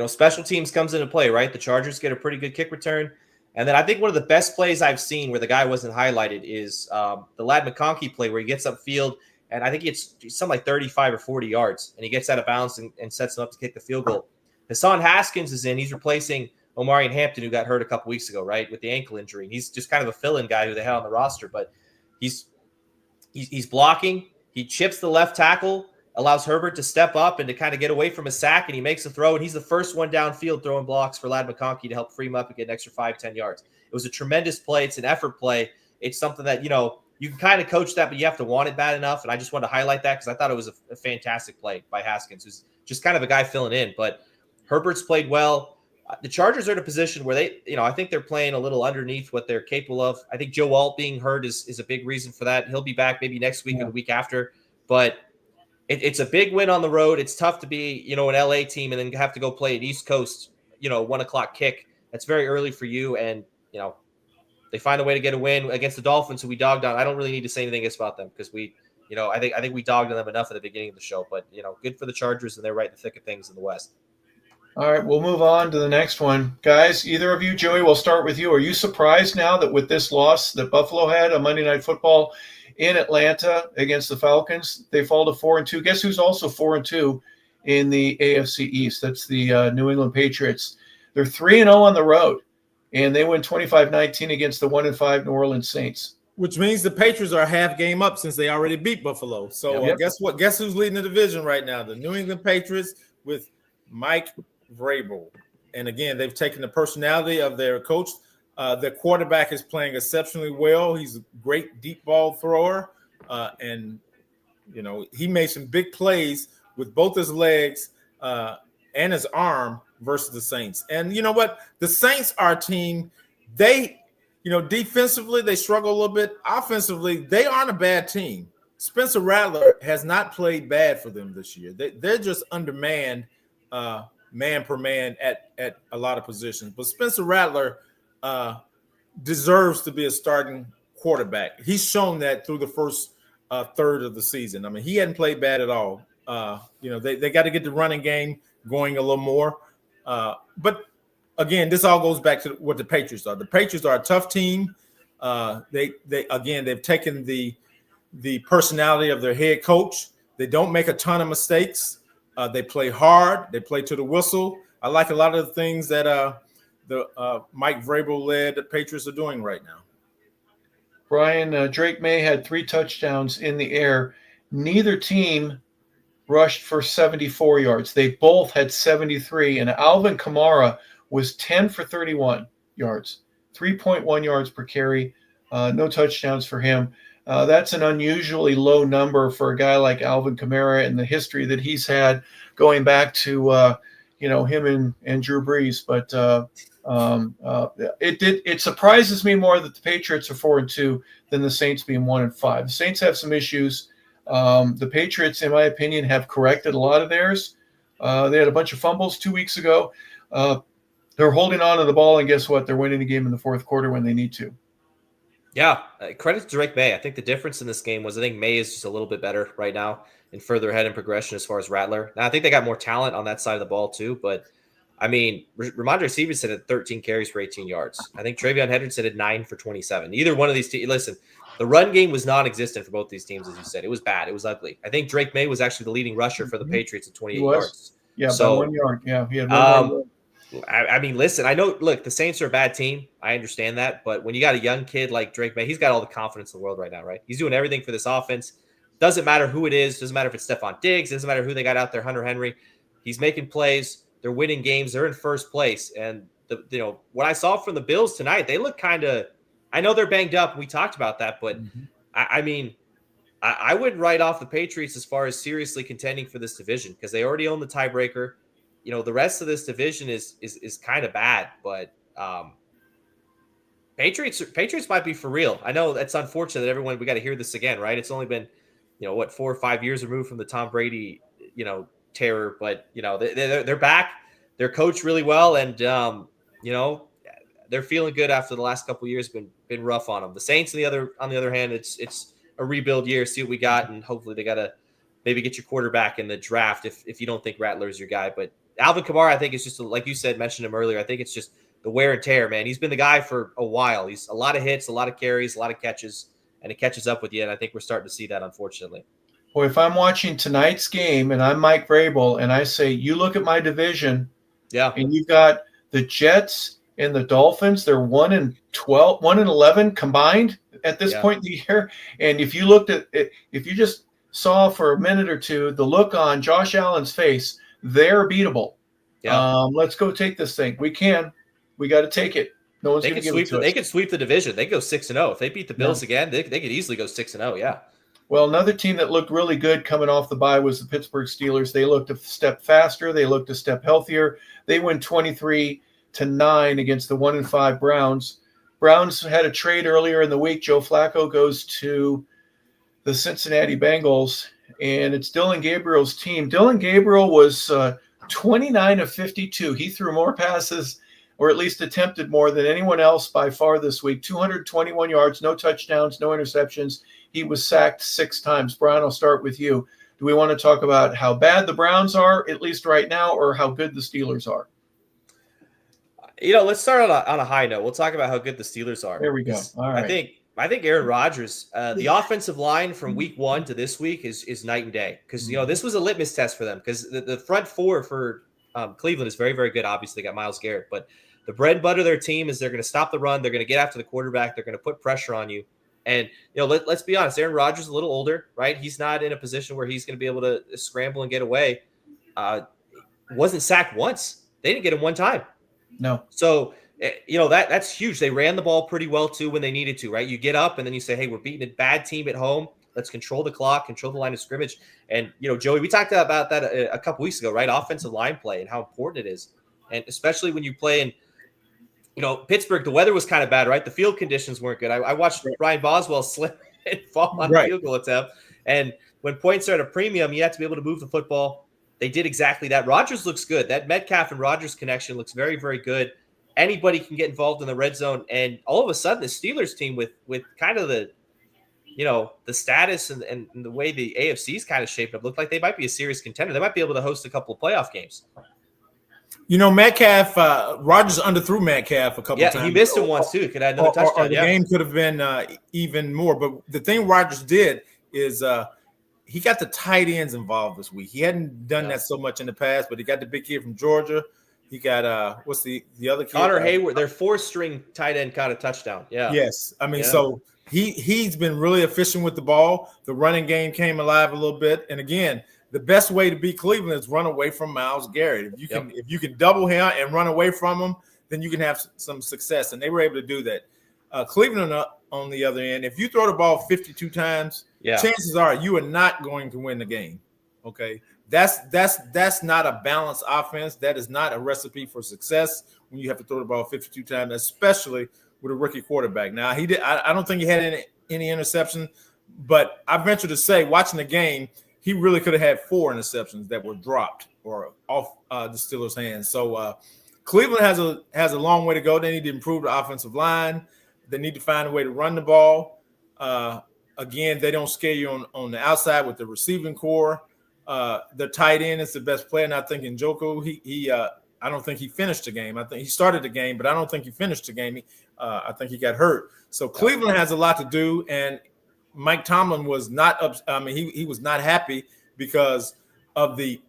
special teams comes into play, right? The Chargers get a pretty good kick return. And then I think one of the best plays I've seen where the guy wasn't highlighted is the Ladd McConkey play where he gets upfield. And I think it's something like 35 or 40 yards. And he gets out of bounds and sets him up to kick the field goal. Hassan Haskins is in. He's replacing Omarion Hampton, who got hurt a couple weeks ago, right, with the ankle injury. And he's just kind of a fill-in guy who they had on the roster. But he's blocking. He chips the left tackle, allows Herbert to step up and to kind of get away from a sack, and he makes a throw. And he's the first one downfield throwing blocks for Ladd McConkey to help free him up and get an extra 5-10 yards. It was a tremendous play. It's an effort play. It's something that, you can kind of coach that, but you have to want it bad enough. And I just wanted to highlight that because I thought it was a fantastic play by Haskins, who's just kind of a guy filling in. But Herbert's played well. The Chargers are in a position where they, I think they're playing a little underneath what they're capable of. I think Joe Alt being hurt is a big reason for that. He'll be back maybe next week or the week after. But it's a big win on the road. It's tough to be, an LA team and then have to go play an East Coast, 1:00 kick. That's very early for you. And, they find a way to get a win against the Dolphins, who we dogged on. I don't really need to say anything about them because we, I think we dogged on them enough at the beginning of the show. But, good for the Chargers, and they're right in the thick of things in the West. All right, we'll move on to the next one. Guys, either of you, Joey, we'll start with you. Are you surprised now that with this loss that Buffalo had on Monday Night Football in Atlanta against the Falcons, they fall to 4-2? Guess who's also 4-2 in the AFC East? That's the New England Patriots. They're 3-0 on the road, and they win 25-19 against the 1-5 New Orleans Saints. Which means the Patriots are a half game up since they already beat Buffalo. So guess what? Guess who's leading the division right now? The New England Patriots with Mike Vrabel. And again, they've taken the personality of their coach. Their quarterback is playing exceptionally well. He's a great deep ball thrower. And he made some big plays with both his legs and his arm versus the Saints. And you know what? The Saints are a team. They, defensively, they struggle a little bit. Offensively, they aren't a bad team. Spencer Rattler has not played bad for them this year. They're just undermanned man per man at a lot of positions. But Spencer Rattler deserves to be a starting quarterback. He's shown that through the first third of the season. I mean, he hadn't played bad at all. They got to get the running game going a little more. But again, this all goes back to what the Patriots are. The Patriots are a tough team. They've taken the personality of their head coach. They don't make a ton of mistakes. They play hard. They play to the whistle. I like a lot of the things that the Mike Vrabel-led Patriots are doing right now. Brian, Drake May had 3 touchdowns in the air. Neither team rushed for 74 yards. They both had 73, and Alvin Kamara was 10 for 31 yards, 3.1 yards per carry, no touchdowns for him. That's an unusually low number for a guy like Alvin Kamara and the history that he's had going back to him and Drew Brees. But it surprises me more that the Patriots are 4-2 than the Saints being 1-5. The Saints have some issues. The Patriots, in my opinion, have corrected a lot of theirs. They had a bunch of fumbles 2 weeks ago. They're holding on to the ball, and guess what? They're winning the game in the fourth quarter when they need to. Yeah, credit to Drake May. I think the difference in this game was I think May is just a little bit better right now and further ahead in progression as far as Rattler. Now, I think they got more talent on that side of the ball too, but I mean, Ramondre Stevenson had 13 carries for 18 yards. I think Travion Henderson had 9 for 27. Either one of these teams, listen, the run game was non-existent for both these teams, as you said. It was bad. It was ugly. I think Drake May was actually the leading rusher for the Patriots at 28 yards. Yeah, so, by 1 yard. Yeah, he had 1 yard. I mean, listen, I know, look, the Saints are a bad team. I understand that. But when you got a young kid like Drake May, he's got all the confidence in the world right now, right? He's doing everything for this offense. Doesn't matter who it is. Doesn't matter if it's Stephon Diggs. Doesn't matter who they got out there, Hunter Henry. He's making plays. They're winning games. They're in first place. And what I saw from the Bills tonight, they look kind of. I know they're banged up. We talked about that, but I mean, I wouldn't write off the Patriots as far as seriously contending for this division because they already own the tiebreaker. The rest of this division is kind of bad, but Patriots might be for real. I know that's unfortunate that we got to hear this again, right? It's only been, 4 or 5 years removed from the Tom Brady, terror, but they're back. They're coached really well, and they're feeling good after the last couple of years been rough on them. The Saints, on the other hand, it's a rebuild year. See what we got, and hopefully they got to maybe get your quarterback in the draft if you don't think Rattler's your guy. But Alvin Kamara, I think it's just like you said, mentioned him earlier. I think it's just the wear and tear, man. He's been the guy for a while. He's a lot of hits, a lot of carries, a lot of catches, and it catches up with you. And I think we're starting to see that, unfortunately. Well, if I'm watching tonight's game and I'm Mike Vrabel and I say, you look at my division, and you've got the Jets and the Dolphins, they're 1-12, 1-11 combined at this point in the year. And if you looked at it, if you just saw for a minute or two the look on Josh Allen's face, they're beatable. Let's go take this thing. We can. We got to take it. No one's going to give it to us. They could sweep the division. They go 6-0 if they beat the Bills again. They could easily go 6-0. Yeah. Well, another team that looked really good coming off the bye was the Pittsburgh Steelers. They looked a step faster. They looked a step healthier. They win 23-9 against the 1-5 Browns. Browns had a trade earlier in the week. Joe Flacco goes to the Cincinnati Bengals, and it's Dylan Gabriel's team. Dylan Gabriel was 29 of 52. He threw more passes, or at least attempted more than anyone else by far this week. 221 yards, no touchdowns, no interceptions. He was sacked 6 times. Brian, I'll start with you. Do we want to talk about how bad the Browns are, at least right now, or how good the Steelers are? Let's start on a high note. We'll talk about how good the Steelers are. There we go. All right. I think Aaron Rodgers, the offensive line from week 1 to this week is night and day because, this was a litmus test for them because the front four for Cleveland is very, very good. Obviously, they got Myles Garrett, but the bread and butter of their team is they're going to stop the run. They're going to get after the quarterback. They're going to put pressure on you. And, let's be honest, Aaron Rodgers is a little older, right? He's not in a position where he's going to be able to scramble and get away. Wasn't sacked once. They didn't get him one time. No. So, that's huge. They ran the ball pretty well, too, when they needed to, right? You get up and then you say, hey, we're beating a bad team at home. Let's control the clock, control the line of scrimmage. And, Joey, we talked about that a couple weeks ago, right? Offensive line play and how important it is. And especially when you play in, Pittsburgh, the weather was kind of bad, right? The field conditions weren't good. I watched Brian Boswell slip and fall on a field goal attempt. And when points are at a premium, you have to be able to move the football. They did exactly that. Rodgers looks good. That Metcalf and Rodgers connection looks very, very good. Anybody can get involved in the red zone. And all of a sudden, the Steelers team with kind of the status and the way the AFC's kind of shaped up looked like they might be a serious contender. They might be able to host a couple of playoff games. Metcalf, Rodgers underthrew Metcalf a couple times. Yeah, he missed him once too. Could have another touchdown. The game could have been even more. But the thing Rodgers did is he got the tight ends involved this week. He hadn't done that so much in the past, but he got the big kid from Georgia. He got what's the other kid? Connor Hayward. Their 4th-string tight end caught a touchdown. Yeah. Yes, so he's been really efficient with the ball. The running game alive a little bit, and again, the best way to beat Cleveland is run away from Myles Garrett. If you can double him and run away from him, then you can have some success. And they were able to do that. Cleveland on the other end, if you throw the ball 52 times, chances are you are not going to win the game. Okay, that's not a balanced offense. That is not a recipe for success when you have to throw the ball 52 times, especially with a rookie quarterback. Now he did. I don't think he had any interception, but I venture to say, watching the game, he really could have had 4 interceptions that were dropped or off the Steelers' hands. So Cleveland has a long way to go. They need to improve the offensive line. They need to find a way to run the ball. Again, they don't scare you on the outside with the receiving core. The tight end is the best player, and I think Njoku, I don't think he finished the game. I think he started the game, but I don't think he finished the game. I think he got hurt. So Cleveland has a lot to do, and Mike Tomlin was not he was not happy because of the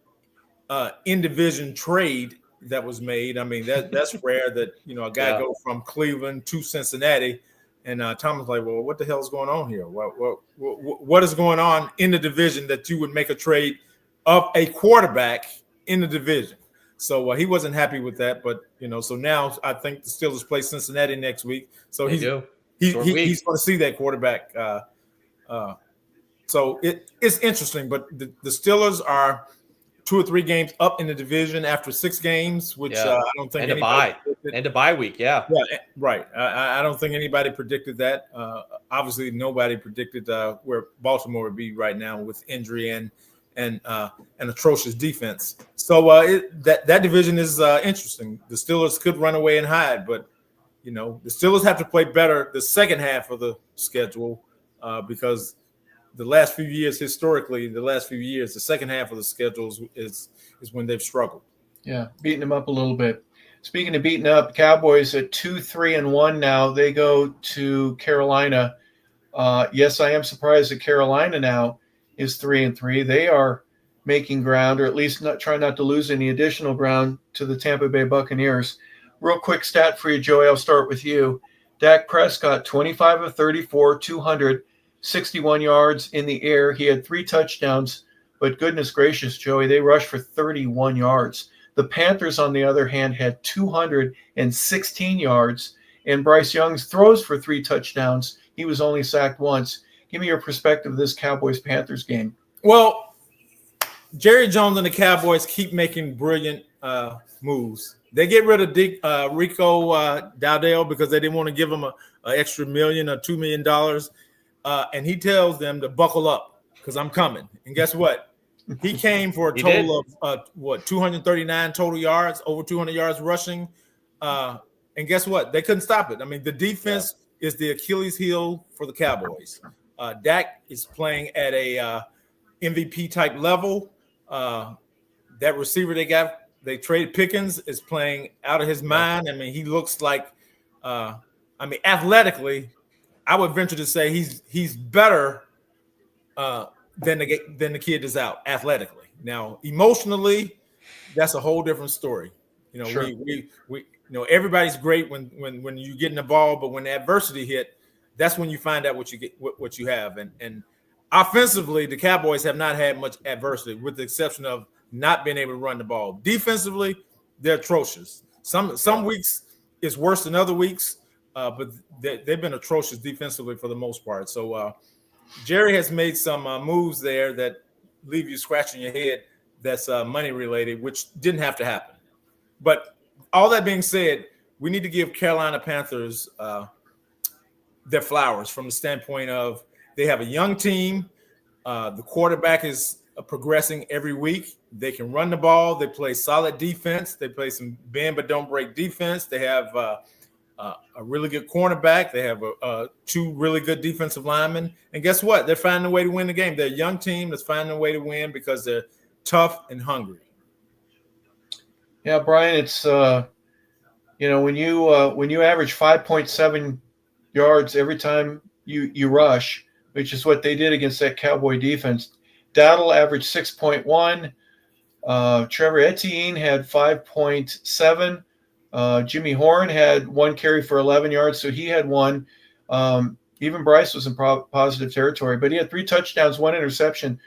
in-division trade that was made. I mean, that's rare that a guy go from Cleveland to Cincinnati, and Tomlin's like, well, what the hell is going on here? What is going on in the division that you would make a trade of a quarterback in the division? So he wasn't happy with that. But so now I think the Steelers play Cincinnati next week. So They he's do. he's Short week. going to see that quarterback. So it's interesting. But the Steelers are 2 or 3 games up in the division after 6 games, which I don't think anybody predicted. And a bye week, yeah, right. I don't think anybody predicted that. Obviously, nobody predicted where Baltimore would be right now with injury and atrocious defense. So that division is interesting. The Steelers could run away and hide, but the Steelers have to play better the second half of the schedule because the last few years, historically, the second half of the schedules is when they've struggled. Yeah, beating them up a little bit. Speaking of beating up, Cowboys at 2-3-1 now. They go to Carolina. Yes, I am surprised that Carolina now is 3-3. They are making ground, or at least trying not to lose any additional ground to the Tampa Bay Buccaneers. Real quick stat for you, Joey. I'll start with you. Dak Prescott, 25 of 34, 261 yards in the air. He had 3 touchdowns, but goodness gracious, Joey, they rushed for 31 yards. The Panthers, on the other hand, had 216 yards, and Bryce Young's throws for 3 touchdowns. He was only sacked once. Give me your perspective of this Cowboys-Panthers game. Well, Jerry Jones and the Cowboys keep making brilliant moves. They get rid of Rico Dowdell because they didn't want to give him an extra $1 million or $2 million. And he tells them to buckle up because I'm coming. And guess what? He came for a total of 239 total yards, over 200 yards rushing. And guess what? They couldn't stop it. I mean, the defense is the Achilles heel for the Cowboys. Dak is playing at a MVP type level. That receiver they traded Pickens is playing out of his mind. I mean, he looks like, athletically, I would venture to say he's better than the kid is out athletically. Now, emotionally, that's a whole different story. Sure. We everybody's great when you get in the ball, but when the adversity hit, that's when you find out what you have. And offensively, the Cowboys have not had much adversity, with the exception of not being able to run the ball. Defensively, they're atrocious. Some weeks it's worse than other weeks. But they've been atrocious defensively for the most part. So Jerry has made some moves there that leave you scratching your head. That's money related, which didn't have to happen. But all that being said, we need to give Carolina Panthers their flowers from the standpoint of they have a young team. The quarterback is progressing every week. They can run the ball. They play solid defense. They play some bend but don't break defense. They have a really good cornerback. They have 2 really good defensive linemen. And guess what? They're finding a way to win the game. They're a young team that's finding a way to win because they're tough and hungry. Yeah, Brian, it's when you average 5.7 yards every time you rush, which is what they did against that Cowboy defense. Dowdle averaged 6.1. Trevor Etienne had 5.7. Jimmy Horn had 1 carry for 11 yards, so he had 1. Even Bryce was in positive territory, but he had 3 touchdowns, 1 interception.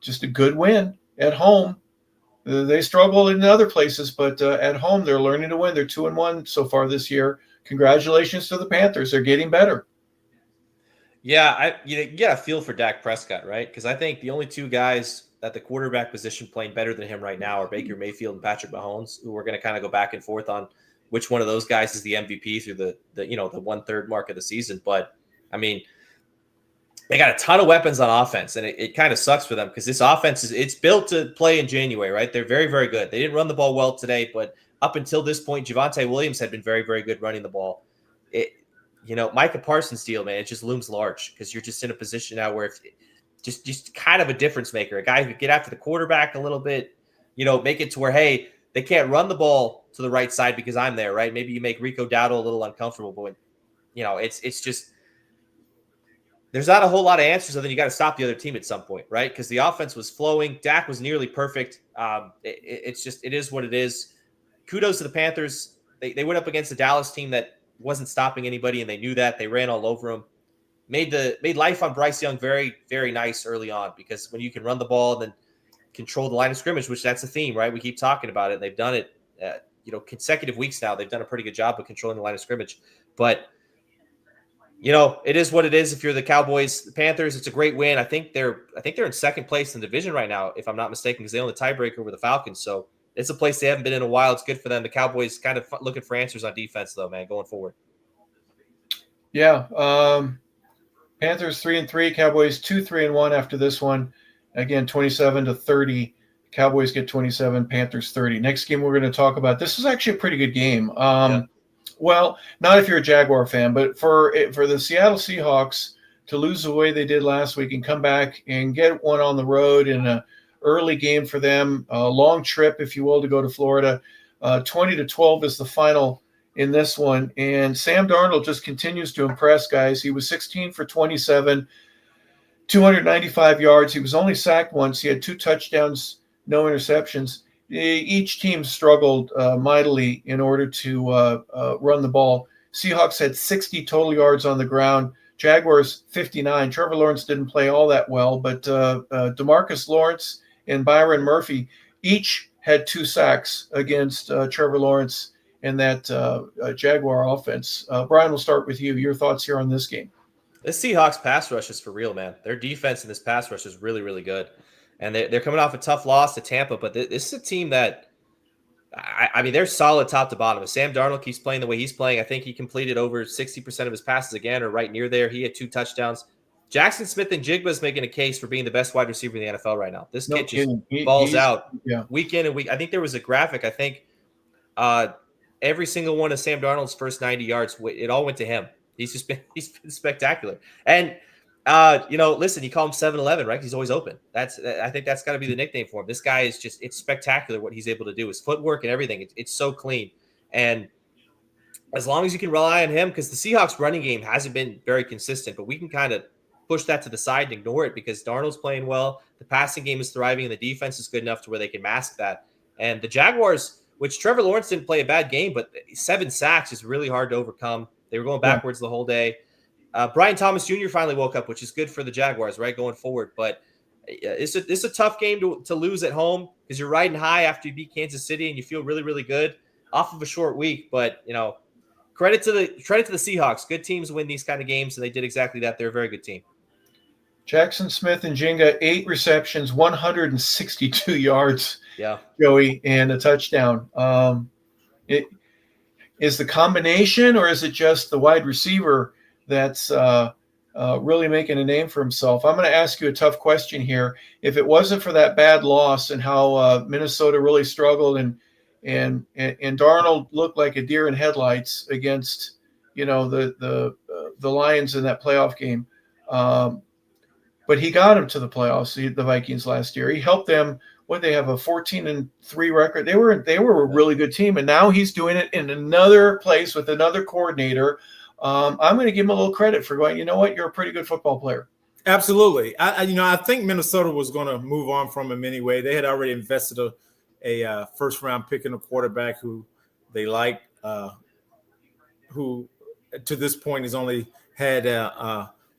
Just a good win at home. They struggled in other places, but at home they're learning to win. They're 2-1 so far this year. Congratulations to the Panthers. They're getting better. Yeah, you got a feel for Dak Prescott, right? Because I think the only 2 guys at the quarterback position playing better than him right now are Baker Mayfield and Patrick Mahomes, who we're going to kind of go back and forth on which one of those guys is the MVP through the 1/3 mark of the season. But I mean, they got a ton of weapons on offense, and it kind of sucks for them because this offense it's built to play in January, right? They're very, very good. They didn't run the ball well today, but up until this point, Javonte Williams had been very, very good running the ball. Micah Parsons' deal, man, it just looms large because you're just in a position now where just kind of a difference maker, a guy who could get after the quarterback a little bit, make it to where, hey, they can't run the ball to the right side because I'm there, right? Maybe you make Rico Dowdle a little uncomfortable, but it's just there's not a whole lot of answers, other than you got to stop the other team at some point, right? Because the offense was flowing. Dak was nearly perfect. It is what it is. Kudos to the Panthers. They went up against the Dallas team that wasn't stopping anybody, and they knew that. They ran all over them. Made life on Bryce Young very, very nice early on, because when you can run the ball, then control the line of scrimmage, which that's a theme, right? We keep talking about it. They've done it, consecutive weeks now. They've done a pretty good job of controlling the line of scrimmage. But, it is what it is. If you're the Cowboys, the Panthers, it's a great win. I think they're in second place in the division right now, if I'm not mistaken, because they own the tiebreaker over the Falcons. So it's a place they haven't been in a while. It's good for them. The Cowboys kind of looking for answers on defense, though, man, going forward. Yeah. Panthers 3-3, Cowboys 2-3-1 after this one. Again, 27-30. Cowboys get 27, Panthers 30. Next game we're going to talk about. This is actually a pretty good game. Well, not if you're a Jaguar fan, but for the Seattle Seahawks to lose the way they did last week and come back and get one on the road in an early game for them, a long trip, if you will, to go to Florida. 20-12 is the final in this one. And Sam Darnold just continues to impress, guys. He was 16 for 27, 295 yards. He was only sacked once. He had 2 touchdowns, no interceptions. Each team struggled mightily in order to run the ball. Seahawks had 60 total yards on the ground. Jaguars 59. Trevor Lawrence didn't play all that well, but DeMarcus Lawrence and Byron Murphy each had 2 sacks against Trevor Lawrence and that Jaguar offense. Brian, we'll start with you. Your thoughts here on this game. This Seahawks pass rush is for real, man. Their defense in this pass rush is really, really good. And they're coming off a tough loss to Tampa, but this is a team that, I mean, they're solid top to bottom. If Sam Darnold keeps playing the way he's playing, I think he completed over 60% of his passes again, or right near there. He had 2 touchdowns. Jackson Smith and Jigba is making a case for being the best wide receiver in the NFL right now. This kid just balls out week in and week. I think there was a graphic. I think every single one of Sam Darnold's first 90 yards, it all went to him. He's been spectacular. And listen, you call him 7-Eleven, right? He's always open. I think that's got to be the nickname for him. This guy is it's spectacular what he's able to do. His footwork and everything. It's so clean. And as long as you can rely on him, because the Seahawks running game hasn't been very consistent, but we can kind of push that to the side and ignore it because Darnold's playing well. The passing game is thriving and the defense is good enough to where they can mask that. And the Jaguars, which Trevor Lawrence didn't play a bad game, but 7 sacks is really hard to overcome. They were going backwards the whole day. Brian Thomas Jr. finally woke up, which is good for the Jaguars, right, going forward. But it's a tough game to lose at home because you're riding high after you beat Kansas City and you feel really, really good off of a short week. But, credit to the Seahawks. Good teams win these kind of games, and they did exactly that. They're a very good team. Jackson Smith and Jinga, 8 receptions, 162 yards, yeah, Joey, and a touchdown. It is the combination, or is it just the wide receiver that's really making a name for himself? I'm going to ask you a tough question here. If it wasn't for that bad loss and how Minnesota really struggled and Darnold looked like a deer in headlights against the Lions in that playoff game, but he got him to the playoffs. The Vikings last year, he helped them. What, they have a 14-3 record. They were a really good team, and now he's doing it in another place with another coordinator. I'm going to give him a little credit for going, you know what, you're a pretty good football player. Absolutely. I think Minnesota was going to move on from him anyway. They had already invested a first-round pick in a quarterback who they liked, who to this point has only had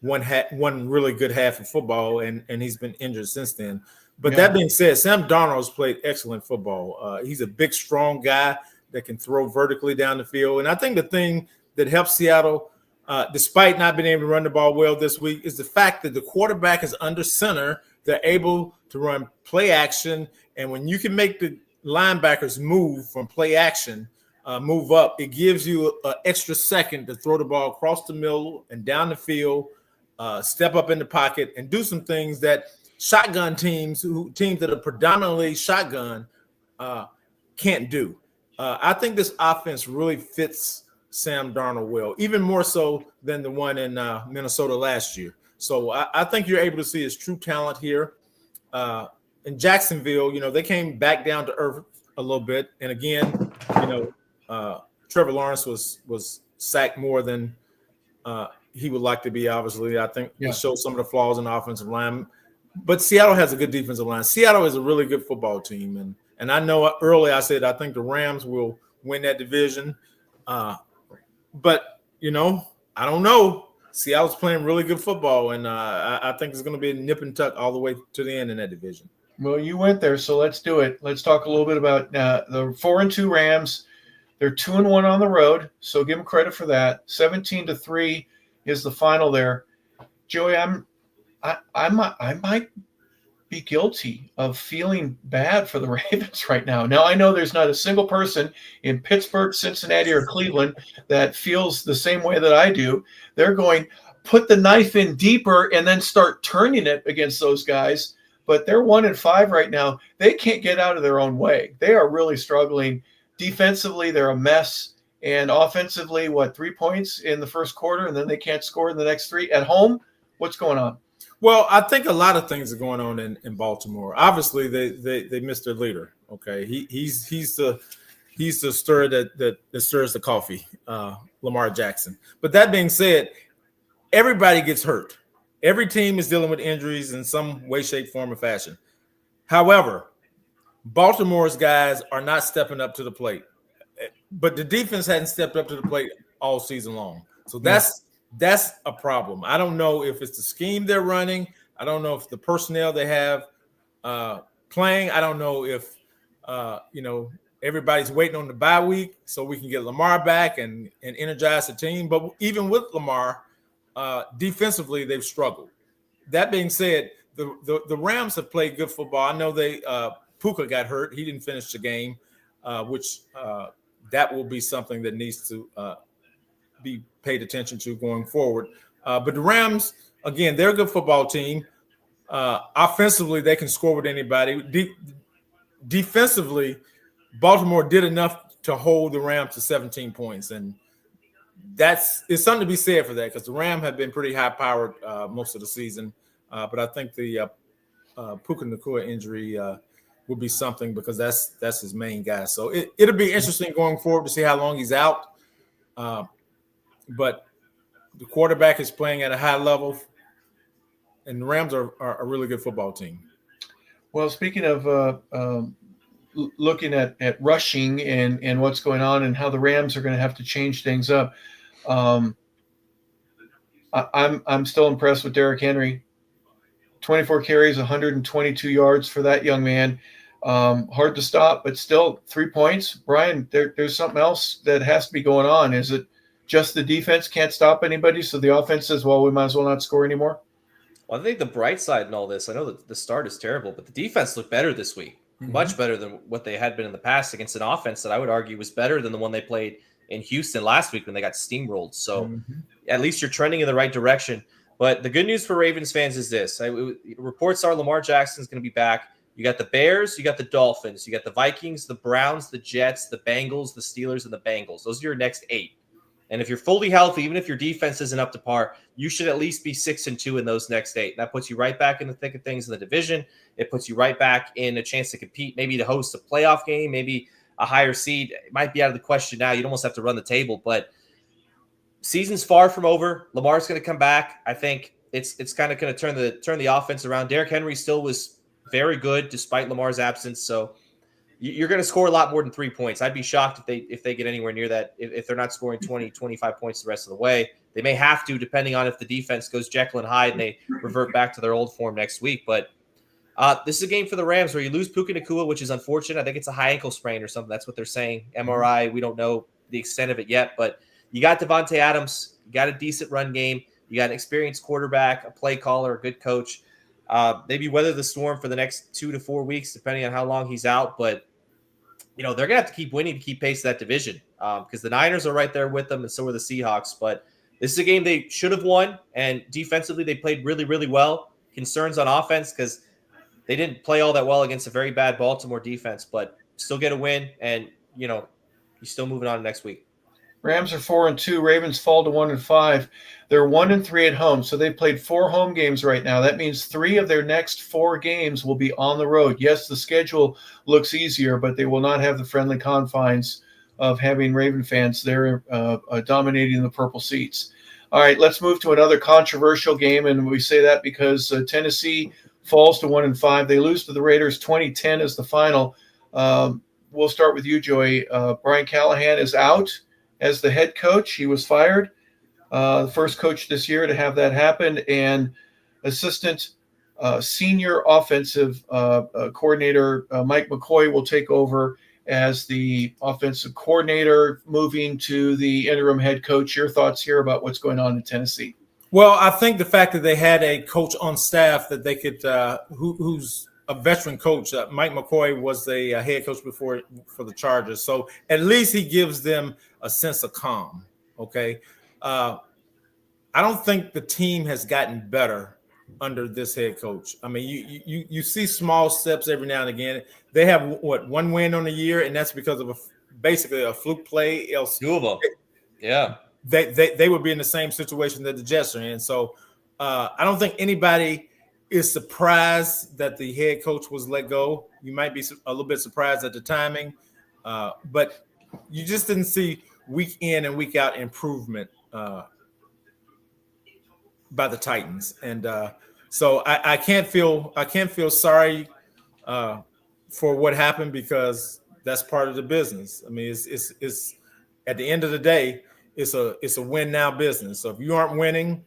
one really good half of football, and he's been injured since then. But that being said, Sam Darnold's played excellent football. He's a big, strong guy that can throw vertically down the field. And I think the thing that helps Seattle, despite not being able to run the ball well this week, is the fact that the quarterback is under center. They're able to run play action. And when you can make the linebackers move from play action, move up, it gives you an extra second to throw the ball across the middle and down the field, step up in the pocket, and do some things that shotgun teams that are predominantly shotgun can't do. I think this offense really fits Sam Darnold well, even more so than the one in Minnesota last year. So I think you're able to see his true talent here. In Jacksonville, they came back down to earth a little bit. And again, Trevor Lawrence was sacked more than he would like to be, obviously. I think he showed some of the flaws in the offensive line. But Seattle has a good defensive line. Seattle is a really good football team. And I know early I said I think the Rams will win that division. But, I don't know. Seattle's playing really good football, and I think it's going to be a nip and tuck all the way to the end in that division. Well, you went there, so let's do it. Let's talk a little bit about the 4-2 Rams. They're 2-1 on the road, so give them credit for that. 17-3 is the final there. Joey, I might be guilty of feeling bad for the Ravens right now. Now, I know there's not a single person in Pittsburgh, Cincinnati, or Cleveland that feels the same way that I do. They're going, put the knife in deeper and then start turning it against those guys. But they're 1-5 right now. They can't get out of their own way. They are really struggling. Defensively, they're a mess. And offensively, 3 points in the first quarter, and then they can't score in the next 3 at home? What's going on? Well, I think a lot of things are going on in Baltimore. Obviously, they missed their leader. Okay, he's the stir that stirs the coffee, Lamar Jackson. But that being said, everybody gets hurt. Every team is dealing with injuries in some way, shape, form, or fashion. However, Baltimore's guys are not stepping up to the plate. But the defense hadn't stepped up to the plate all season long. So that's a problem. I don't know if it's the scheme they're running. I don't know if the personnel they have playing. I don't know if everybody's waiting on the bye week so we can get Lamar back and energize the team. But even with Lamar, defensively they've struggled. That being said, the Rams have played good football. I know Puka got hurt. He didn't finish the game, which that will be something that needs to be paid attention to going forward. But the Rams, again, they're a good football team. Offensively, they can score with anybody. Defensively, Baltimore did enough to hold the Rams to 17 points. And it's something to be said for that because the Rams have been pretty high-powered most of the season. But I think the Puka Nacua injury will be something because that's his main guy. So it'll be interesting going forward to see how long he's out. But the quarterback is playing at a high level, and the Rams are a really good football team. Well, speaking of looking at rushing and what's going on and how the Rams are going to have to change things up, I'm still impressed with Derrick Henry. 24 carries, 122 yards for that young man. Hard to stop, but still 3 points. Brian, there's something else that has to be going on. Is it just the defense can't stop anybody, so the offense says, well, we might as well not score anymore? Well, I think the bright side in all this, I know that the start is terrible, but the defense looked better this week, much better than what they had been in the past against an offense that I would argue was better than the one they played in Houston last week when they got steamrolled. So at least you're trending in the right direction. But the good news for Ravens fans is this. Reports are Lamar Jackson's going to be back. You got the Bears, you got the Dolphins, you got the Vikings, the Browns, the Jets, the Bengals, the Steelers, and the Bengals. Those are your next 8. And if you're fully healthy, even if your defense isn't up to par, you should at least be 6-2 in those next 8. That puts you right back in the thick of things in the division. It puts you right back in a chance to compete, maybe to host a playoff game, maybe a higher seed. It might be out of the question now. You'd almost have to run the table, but season's far from over. Lamar's going to come back. I think it's kind of going to turn the offense around. Derrick Henry still was very good despite Lamar's absence. So you're going to score a lot more than 3 points. I'd be shocked if they get anywhere near that. If they're not scoring 20, 25 points the rest of the way, they may have to, depending on if the defense goes Jekyll and Hyde and they revert back to their old form next week. But this is a game for the Rams where you lose Puka Nacua, which is unfortunate. I think it's a high ankle sprain or something. That's what they're saying. MRI, we don't know the extent of it yet, but you got Devontae Adams. You got a decent run game. You got an experienced quarterback, a play caller, a good coach. Maybe weather the storm for the next 2 to 4 weeks, depending on how long he's out. But, they're going to have to keep winning to keep pace of that division because the Niners are right there with them, and so are the Seahawks. But this is a game they should have won, and defensively they played really, really well. Concerns on offense because they didn't play all that well against a very bad Baltimore defense, but still get a win, and, you're still moving on to next week. Rams are 4-2. Ravens fall to 1-5. They're 1-3 at home, so they've played 4 home games right now. That means 3 of their next 4 games will be on the road. Yes, the schedule looks easier, but they will not have the friendly confines of having Raven fans there dominating the purple seats. All right, let's move to another controversial game, and we say that because Tennessee falls to 1-5. They lose to the Raiders 20-10 as the final. We'll start with you, Joey. Brian Callahan is out as the head coach. He was fired, the first coach this year to have that happen, and assistant senior offensive coordinator Mike McCoy will take over as the offensive coordinator, moving to the interim head coach. Your thoughts here about what's going on in Tennessee? Well, I think the fact that they had a coach on staff that they could, who's a veteran coach, Mike McCoy was the head coach before for the Chargers. So at least he gives them a sense of calm. Okay. I don't think the team has gotten better under this head coach. I mean, you see small steps every now and again. They have one win on the year, and that's because of basically a fluke play. Else, two of them. Yeah. They would be in the same situation that the Jets are in. So I don't think anybody is surprised that the head coach was let go. You might be a little bit surprised at the timing, but you just didn't see week in and week out improvement by the Titans. And so I can't feel sorry for what happened, because that's part of the business. I mean, it's at the end of the day, it's a win now business. So if you aren't winning,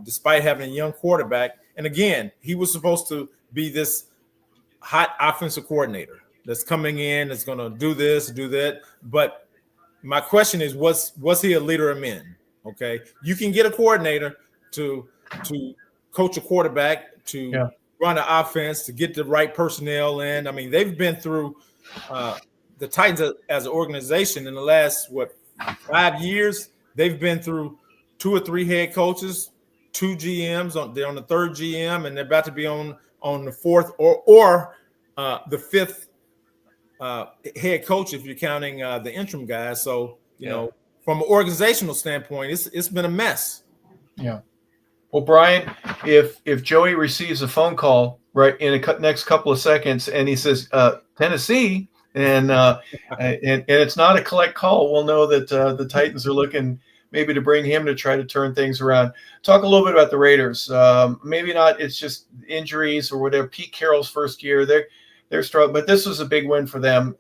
despite having a young quarterback, and again, he was supposed to be this hot offensive coordinator that's coming in, that's going to do this, do that. But my question is, was he a leader of men? Okay, you can get a coordinator to coach a quarterback, to run an offense, to get the right personnel in. I mean, they've been through the Titans as an organization in the last 5 years. They've been through 2 or 3 head coaches, 2 GMs. They're on the 3rd GM, and they're about to be on the 4th or the 5th head coach if you're counting the interim guys. So you know, from an organizational standpoint, it's been a mess. Yeah. Well, Brian, if Joey receives a phone call right in the next couple of seconds and he says Tennessee, and it's not a collect call, we'll know that the Titans are looking maybe to bring him to try to turn things around. Talk a little bit about the Raiders. Maybe not, it's just injuries or whatever. Pete Carroll's first year, they're struggling, but this was a big win for them.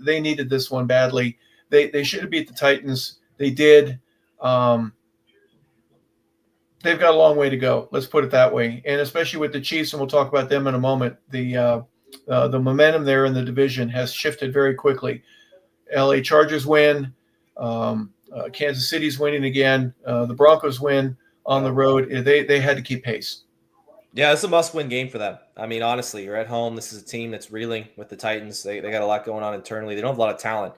They needed this one badly. They should have beat the Titans. They did. They've got a long way to go. Let's put it that way. And especially with the Chiefs, and we'll talk about them in a moment, the momentum there in the division has shifted very quickly. LA Chargers win. Kansas City's winning again. The Broncos win on the road. They had to keep pace. Yeah, it's a must-win game for them. I mean, honestly, you're at home. This is a team that's reeling with the Titans. They got a lot going on internally. They don't have a lot of talent.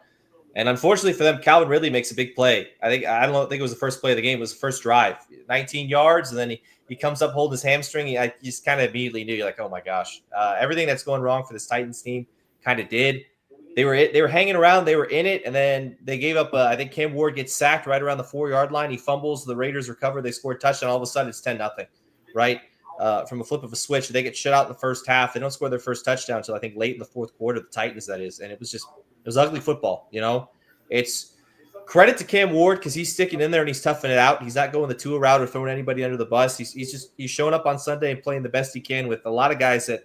And unfortunately for them, Calvin Ridley makes a big play. I don't think it was the first play of the game. It was the first drive, 19 yards, and then he comes up holding his hamstring. I just kind of immediately knew, like, oh my gosh, everything that's going wrong for this Titans team kind of did. They were hanging around, they were in it, and then they gave up. I think Cam Ward gets sacked right around the 4-yard line. He fumbles, the Raiders recover, they score a touchdown. All of a sudden, it's 10-0, right? From a flip of a switch, they get shut out in the first half. They don't score their first touchdown until I think late in the 4th quarter. The Titans, that is, and it was ugly football. You know, it's credit to Cam Ward because he's sticking in there and he's toughing it out. He's not going the Tua route or throwing anybody under the bus. He's showing up on Sunday and playing the best he can with a lot of guys that,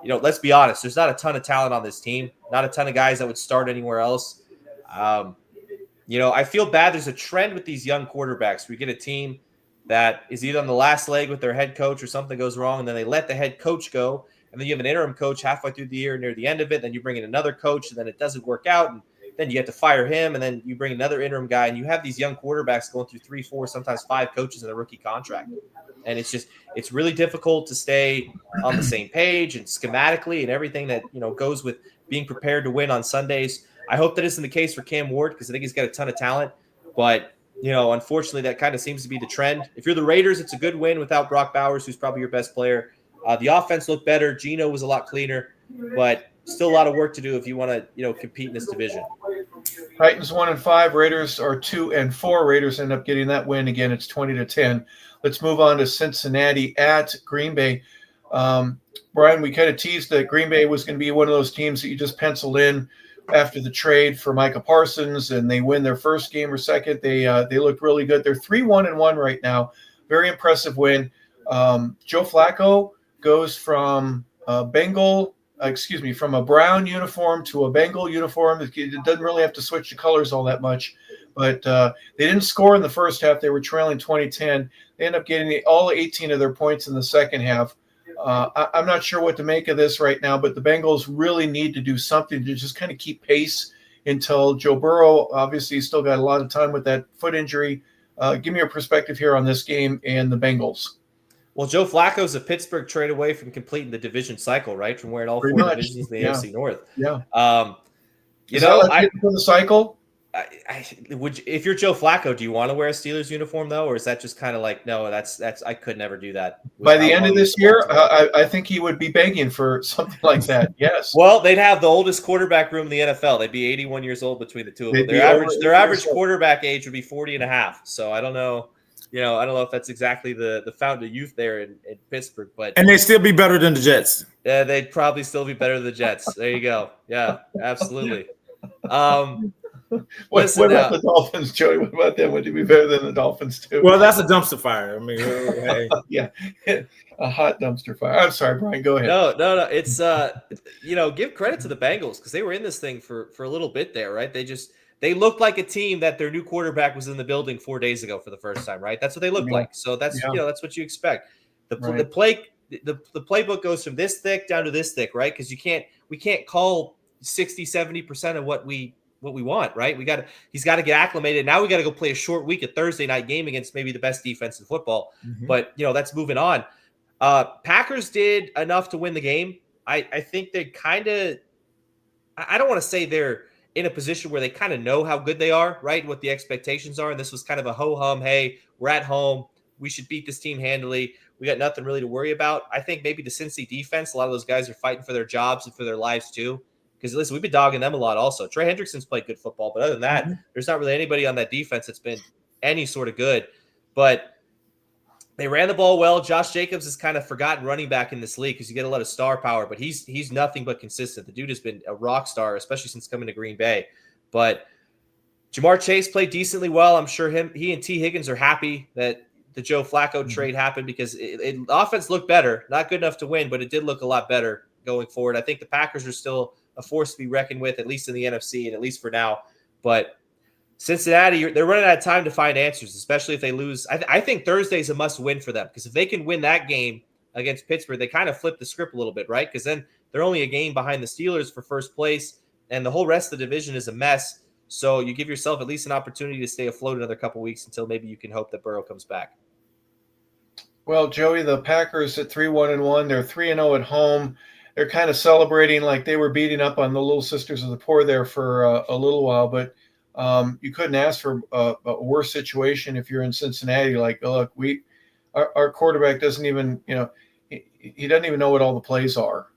you know, let's be honest, there's not a ton of talent on this team, not a ton of guys that would start anywhere else. You know, I feel bad. There's a trend with these young quarterbacks. We get a team that is either on the last leg with their head coach or something goes wrong, and then they let the head coach go, and then you have an interim coach halfway through the year near the end of it, then you bring in another coach, and then it doesn't work out, and then you have to fire him, and then you bring another interim guy, and you have these young quarterbacks going through 3, 4, sometimes 5 coaches in a rookie contract. And it's really difficult to stay on the same page and schematically and everything that, you know, goes with being prepared to win on Sundays. I hope that isn't the case for Cam Ward because I think he's got a ton of talent, but you know, unfortunately, that kind of seems to be the trend. If you're the Raiders, it's a good win without Brock Bowers, who's probably your best player. The offense looked better. Geno was a lot cleaner, but still a lot of work to do if you want to, you know, compete in this division. Titans 1-5. Raiders are 2-4. Raiders end up getting that win again. It's 20-10. Let's move on to Cincinnati at Green Bay. Brian, we kind of teased that Green Bay was going to be one of those teams that you just penciled in after the trade for Micah Parsons, and they win their first game or second. They looked really good. They're 3-1-1 right now. Very impressive win. Joe Flacco goes from a brown uniform to a Bengal uniform. It doesn't really have to switch the colors all that much, but they didn't score in the first half. They were trailing 20-10. They end up getting all 18 of their points in the second half. I'm not sure what to make of this right now, but the Bengals really need to do something to just kind of keep pace until Joe Burrow, obviously, he's still got a lot of time with that foot injury. Give me your perspective here on this game and the Bengals. Well, Joe Flacco's a Pittsburgh trade away from completing the division cycle, right? From wearing all Pretty four much. divisions in the Yeah. AFC North. Yeah. You know, I for the cycle. I would, if you're Joe Flacco, do you want to wear a Steelers uniform though, or is that just kind of like, no, that's I could never do that. By the end of this year, I think he would be begging for something like that. Yes. Well, they'd have the oldest quarterback room in the NFL. They'd be 81 years old between the two of them. Their average quarterback age would be 40 and a half. So I don't know. I don't know if that's exactly the fountain of youth there in Pittsburgh, and they'd still be better than the Jets. Yeah, they'd probably still be better than the Jets. There you go. Yeah, absolutely. What about the Dolphins, Joey? What about them? Would you be better than the Dolphins too? Well, that's a dumpster fire. I mean, hey. Yeah, a hot dumpster fire. I'm sorry, Brian. Go ahead. No. It's give credit to the Bengals because they were in this thing for a little bit there, right? They looked like a team that their new quarterback was in the building 4 days ago for the first time, right? That's what they looked like. So that's that's what you expect. The playbook goes from this thick down to this thick, right? Because we can't call 60-70% of what we want, right? He's got to get acclimated. Now we got to go play a short week, a Thursday night game against maybe the best defense in football. Mm-hmm. But that's moving on. Packers did enough to win the game. I think they kind of, I don't want to say they're in a position where they kind of know how good they are, right? What the expectations are. And this was kind of a ho-hum. Hey, we're at home. We should beat this team handily. We got nothing really to worry about. I think maybe the Cincy defense, a lot of those guys are fighting for their jobs and for their lives too. Because, listen, we've been dogging them a lot also. Trey Hendrickson's played good football, but other than that, there's not really anybody on that defense that's been any sort of good. But they ran the ball well. Josh Jacobs is kind of forgotten running back in this league because you get a lot of star power, but he's nothing but consistent. The dude has been a rock star, especially since coming to Green Bay. But Jamar Chase played decently well. I'm sure he and T. Higgins are happy that the Joe Flacco trade happened because the offense looked better. Not good enough to win, but it did look a lot better going forward. I think the Packers are still a force to be reckoned with, at least in the NFC and at least for now. But Cincinnati, they're running out of time to find answers, especially if they lose. I think Thursday's a must win for them because if they can win that game against Pittsburgh, they kind of flip the script a little bit, right? Because then they're only a game behind the Steelers for first place, and the whole rest of the division is a mess. So you give yourself at least an opportunity to stay afloat another couple weeks until maybe you can hope that Burrow comes back. Well, Joey, the Packers at 3-1-1, they're 3-0 at home. They're kind of celebrating like they were beating up on the Little Sisters of the Poor there for a little while, but you couldn't ask for a worse situation if you're in Cincinnati. Like, look, our quarterback doesn't even, he doesn't even know what all the plays are.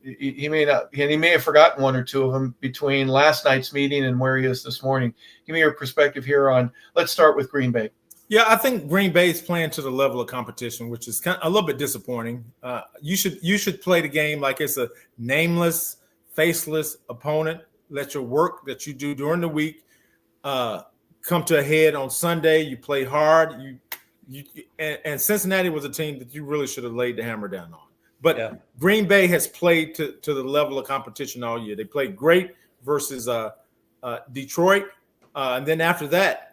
He may not, and he may have forgotten one or two of them between last night's meeting and where he is this morning. Give me your perspective here on. Let's start with Green Bay. Yeah, I think Green Bay is playing to the level of competition, which is kind of a little bit disappointing. You should play the game like it's a nameless, faceless opponent. Let your work that you do during the week come to a head on Sunday. You play hard. And Cincinnati was a team that you really should have laid the hammer down on. But Green Bay has played to the level of competition all year. They played great versus Detroit, and then after that,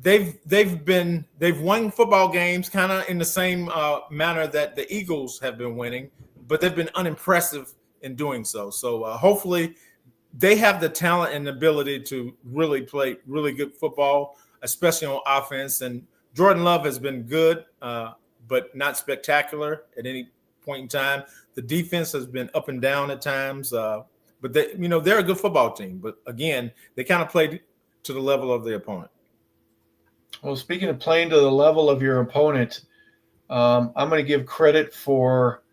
they've won football games kind of in the same manner that the Eagles have been winning, but they've been unimpressive in doing so. So hopefully they have the talent and ability to really play really good football, especially on offense. And Jordan Love has been good, but not spectacular at any point in time. The defense has been up and down at times, but they're a good football team. But again, they kind of played to the level of the opponent. Well, speaking of playing to the level of your opponent, I'm going to give credit for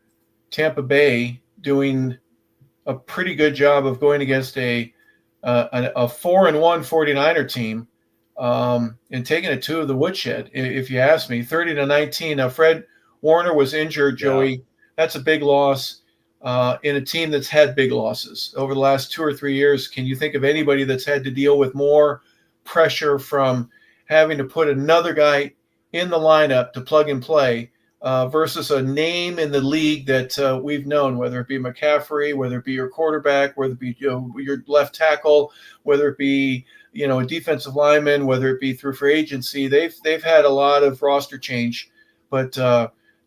Tampa Bay doing a pretty good job of going against a 4-1 49er team and taking it to the woodshed, if you ask me. 30-19. Now, Fred Warner was injured, Joey. Yeah. That's a big loss in a team that's had big losses over the last 2 or 3 years. Can you think of anybody that's had to deal with more pressure from having to put another guy in the lineup to plug and play versus a name in the league that we've known, whether it be McCaffrey, whether it be your quarterback, whether it be your left tackle, whether it be a defensive lineman, whether it be through free agency. They've had a lot of roster change, but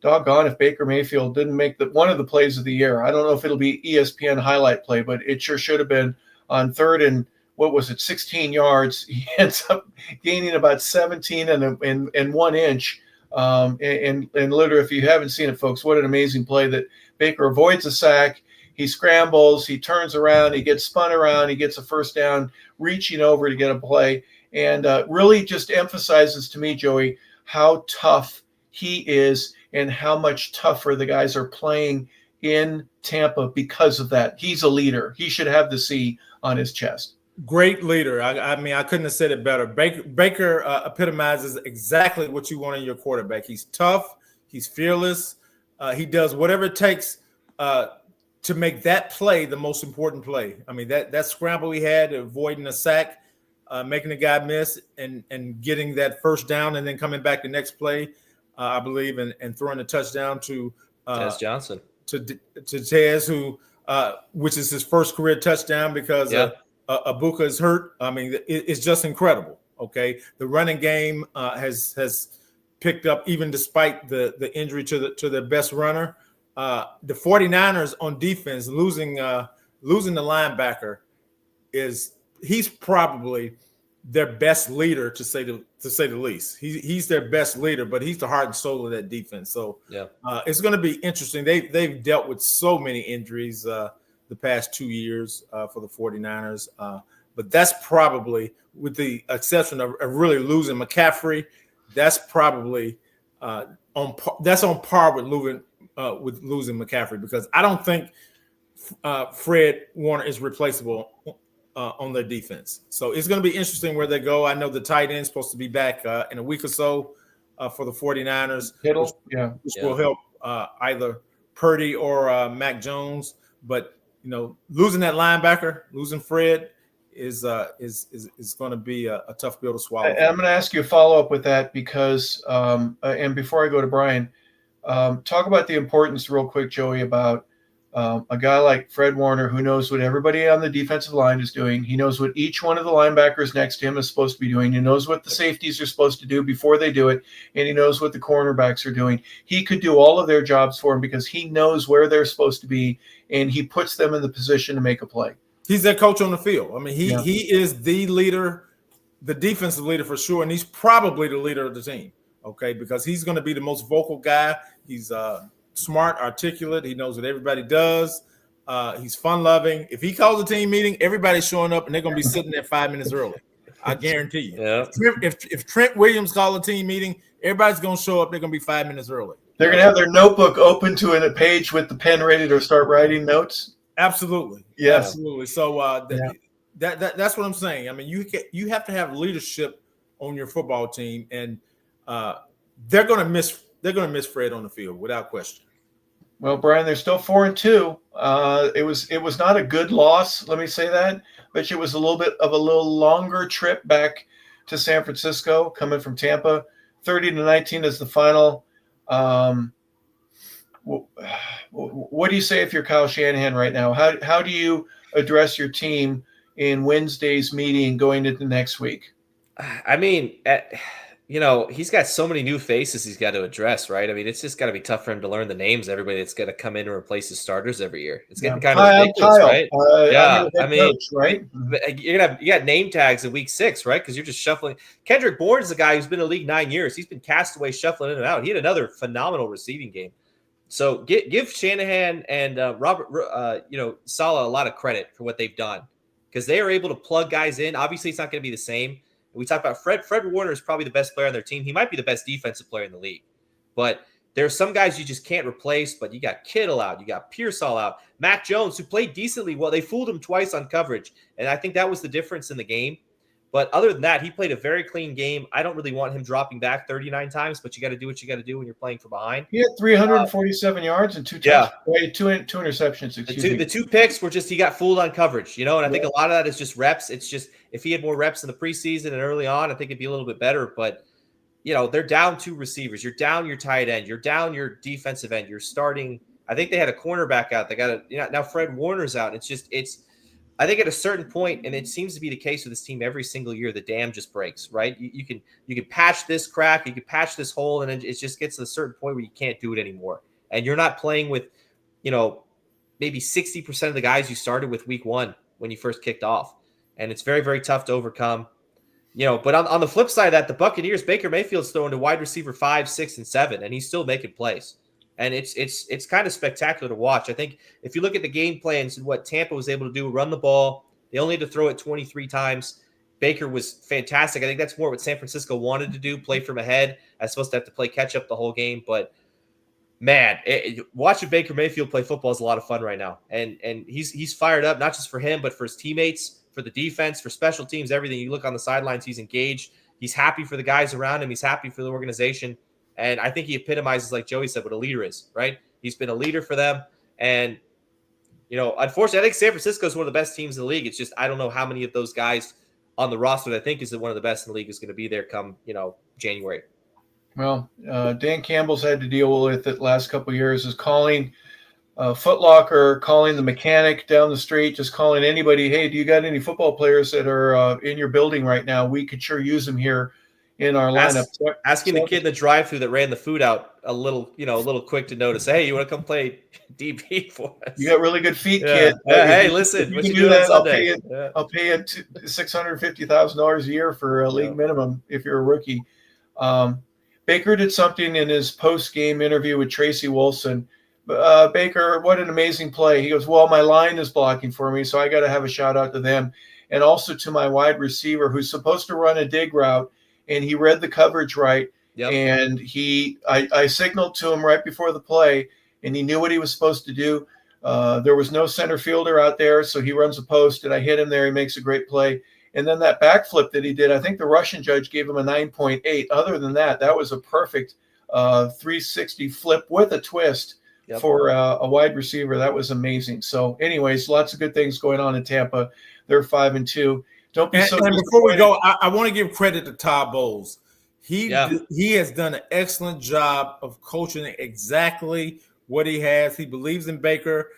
doggone if Baker Mayfield didn't make one of the plays of the year. I don't know if it'll be ESPN highlight play, but it sure should have been on 3rd and, what was it, 16 yards. He ends up gaining about 17 and 1 inch. And literally, if you haven't seen it, folks, what an amazing play that Baker avoids a sack. He scrambles, he turns around, he gets spun around, he gets a first down, reaching over to get a play. And really just emphasizes to me, Joey, how tough he is and how much tougher the guys are playing in Tampa because of that. He's a leader. He should have the C on his chest. Great leader. I mean, I couldn't have said it better. Baker epitomizes exactly what you want in your quarterback. He's tough. He's fearless. He does whatever it takes to make that play the most important play. I mean, that scramble he had, avoiding a sack, making the guy miss, and getting that first down, and then coming back the next play, I believe, and throwing a touchdown to Tez Johnson, to Tez, who which is his first career touchdown because. Yeah. Abuka is hurt. I mean, it's just incredible. Okay, the running game has picked up even despite the injury to their best runner. The 49ers on defense losing the linebacker he's probably their best leader to say the least. He's their best leader, but he's the heart and soul of that defense. So yeah, it's going to be interesting. They've dealt with so many injuries. The past 2 years for the 49ers. But that's probably, with the exception of really losing McCaffrey, that's probably on par with losing McCaffrey, because I don't think Fred Warner is replaceable on their defense. So it's going to be interesting where they go. I know the tight end is supposed to be back in a week or so for the 49ers, which will help either Purdy or Mac Jones. But losing that linebacker, losing Fred is going to be a tough pill to swallow. And I'm going to ask you a follow-up with that because, and before I go to Brian, talk about the importance real quick, Joey, about a guy like Fred Warner, who knows what everybody on the defensive line is doing. He knows what each one of the linebackers next to him is supposed to be doing. He knows what the safeties are supposed to do before they do it, and he knows what the cornerbacks are doing. He could do all of their jobs for him because he knows where they're supposed to be, and he puts them in the position to make a play. He's their coach on the field. I mean, he is the leader, the defensive leader for sure, and he's probably the leader of the team, okay, because he's going to be the most vocal guy. He's smart, articulate. He knows what everybody does. He's fun-loving. If he calls a team meeting, everybody's showing up, and they're going to be sitting there 5 minutes early. I guarantee you. Yeah. If Trent Williams calls a team meeting, everybody's going to show up. They're going to be 5 minutes early. They're going to have their notebook open to a page with the pen ready to start writing notes. Absolutely. Yeah. Absolutely. So that's what I'm saying. I mean, you have to have leadership on your football team, and they're going to miss Fred on the field without question. Well, Brian, they're still 4-2. It was not a good loss, let me say that, but it was a little bit of a longer trip back to San Francisco, coming from Tampa. 30-19 is the final. What do you say if you're Kyle Shanahan right now? How do you address your team in Wednesday's meeting going into next week? I mean, he's got so many new faces he's got to address, right? I mean, it's just got to be tough for him to learn the names of everybody that's going to come in and replace his starters every year. It's getting kind of ridiculous, right? Right? You got name tags in week 6, right? Because you're just shuffling. Kendrick Bourne is a guy who's been in the league 9 years. He's been cast away, shuffling in and out. He had another phenomenal receiving game. So give Shanahan and Robert, Saleh a lot of credit for what they've done, because they are able to plug guys in. Obviously, it's not going to be the same. We talked about Fred Warner is probably the best player on their team. He might be the best defensive player in the league, but there are some guys you just can't replace. But you got Kittle out, you got Pearsall out, Mac Jones, who played decently well. They fooled him twice on coverage, and I think that was the difference in the game. But other than that, he played a very clean game. I don't really want him dropping back 39 times, but you got to do what you got to do when you're playing from behind. He had 347 yards and two interceptions. The two picks were just he got fooled on coverage, and I think a lot of that is just reps. It's just if he had more reps in the preseason and early on, I think it'd be a little bit better. But they're down 2 receivers. You're down your tight end. You're down your defensive end. You're starting. I think they had a cornerback out. They got now Fred Warner's out. It's I think at a certain point, and it seems to be the case with this team every single year, the dam just breaks, right? You can patch this crack, you can patch this hole, and it just gets to a certain point where you can't do it anymore. And you're not playing with, maybe 60% of the guys you started with week one when you first kicked off. And it's very, very tough to overcome. But on the flip side of that, the Buccaneers, Baker Mayfield's throwing to wide receiver 5, 6, and 7, and he's still making plays. And it's kind of spectacular to watch. I think if you look at the game plans and what Tampa was able to do, run the ball, they only had to throw it 23 times. Baker was fantastic. I think that's more what San Francisco wanted to do, play from ahead, as opposed to have to play catch up the whole game. But man, watching Baker Mayfield play football is a lot of fun right now. And he's fired up, not just for him, but for his teammates, for the defense, for special teams, everything. You look on the sidelines, he's engaged. He's happy for the guys around him. He's happy for the organization. And I think he epitomizes, like Joey said, what a leader is, right? He's been a leader for them. And, unfortunately, I think San Francisco is one of the best teams in the league. It's just I don't know how many of those guys on the roster that I think is one of the best in the league is going to be there come, January. Well, Dan Campbell's had to deal with it the last couple of years, is calling Foot Locker, calling the mechanic down the street, just calling anybody, hey, do you got any football players that are in your building right now? We could sure use them here in our lineup. Asking the kid in the drive-thru that ran the food out a little quick to notice, hey, you want to come play DB for us? You got really good feet, kid. Yeah, hey, listen, you can do that. I'll pay you $650,000 a year for a league minimum if you're a rookie. Baker did something in his post-game interview with Tracy Wolfson. Baker, what an amazing play. He goes, well, my line is blocking for me, so I got to have a shout-out to them. And also to my wide receiver who's supposed to run a dig route, and he read the coverage right. Yep. And I signaled to him right before the play, and he knew what he was supposed to do. There was no center fielder out there, so he runs a post, and I hit him there. He makes a great play. And then that backflip that he did, I think the Russian judge gave him a 9.8. Other than that, that was a perfect 360 flip with a twist for a wide receiver. That was amazing. So anyways, lots of good things going on in Tampa. They're 5-2. Don't be so. And before we go, I want to give credit to Todd Bowles. He has done an excellent job of coaching exactly what he has. He believes in Baker.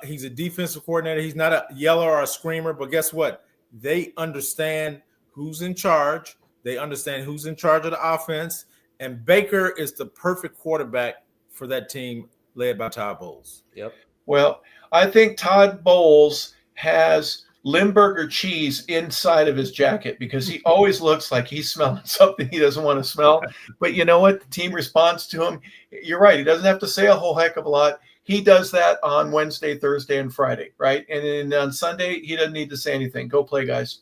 He's a defensive coordinator. He's not a yeller or a screamer, but guess what? They understand who's in charge. They understand who's in charge of the offense. And Baker is the perfect quarterback for that team led by Todd Bowles. Yep. Well, I think Todd Bowles has Limburger cheese inside of his jacket because he always looks like he's smelling something he doesn't want to smell. But you know what? The team responds to him. You're right. He doesn't have to say a whole heck of a lot. He does that on Wednesday, Thursday, and Friday, right? And then on Sunday, he doesn't need to say anything. Go play, guys.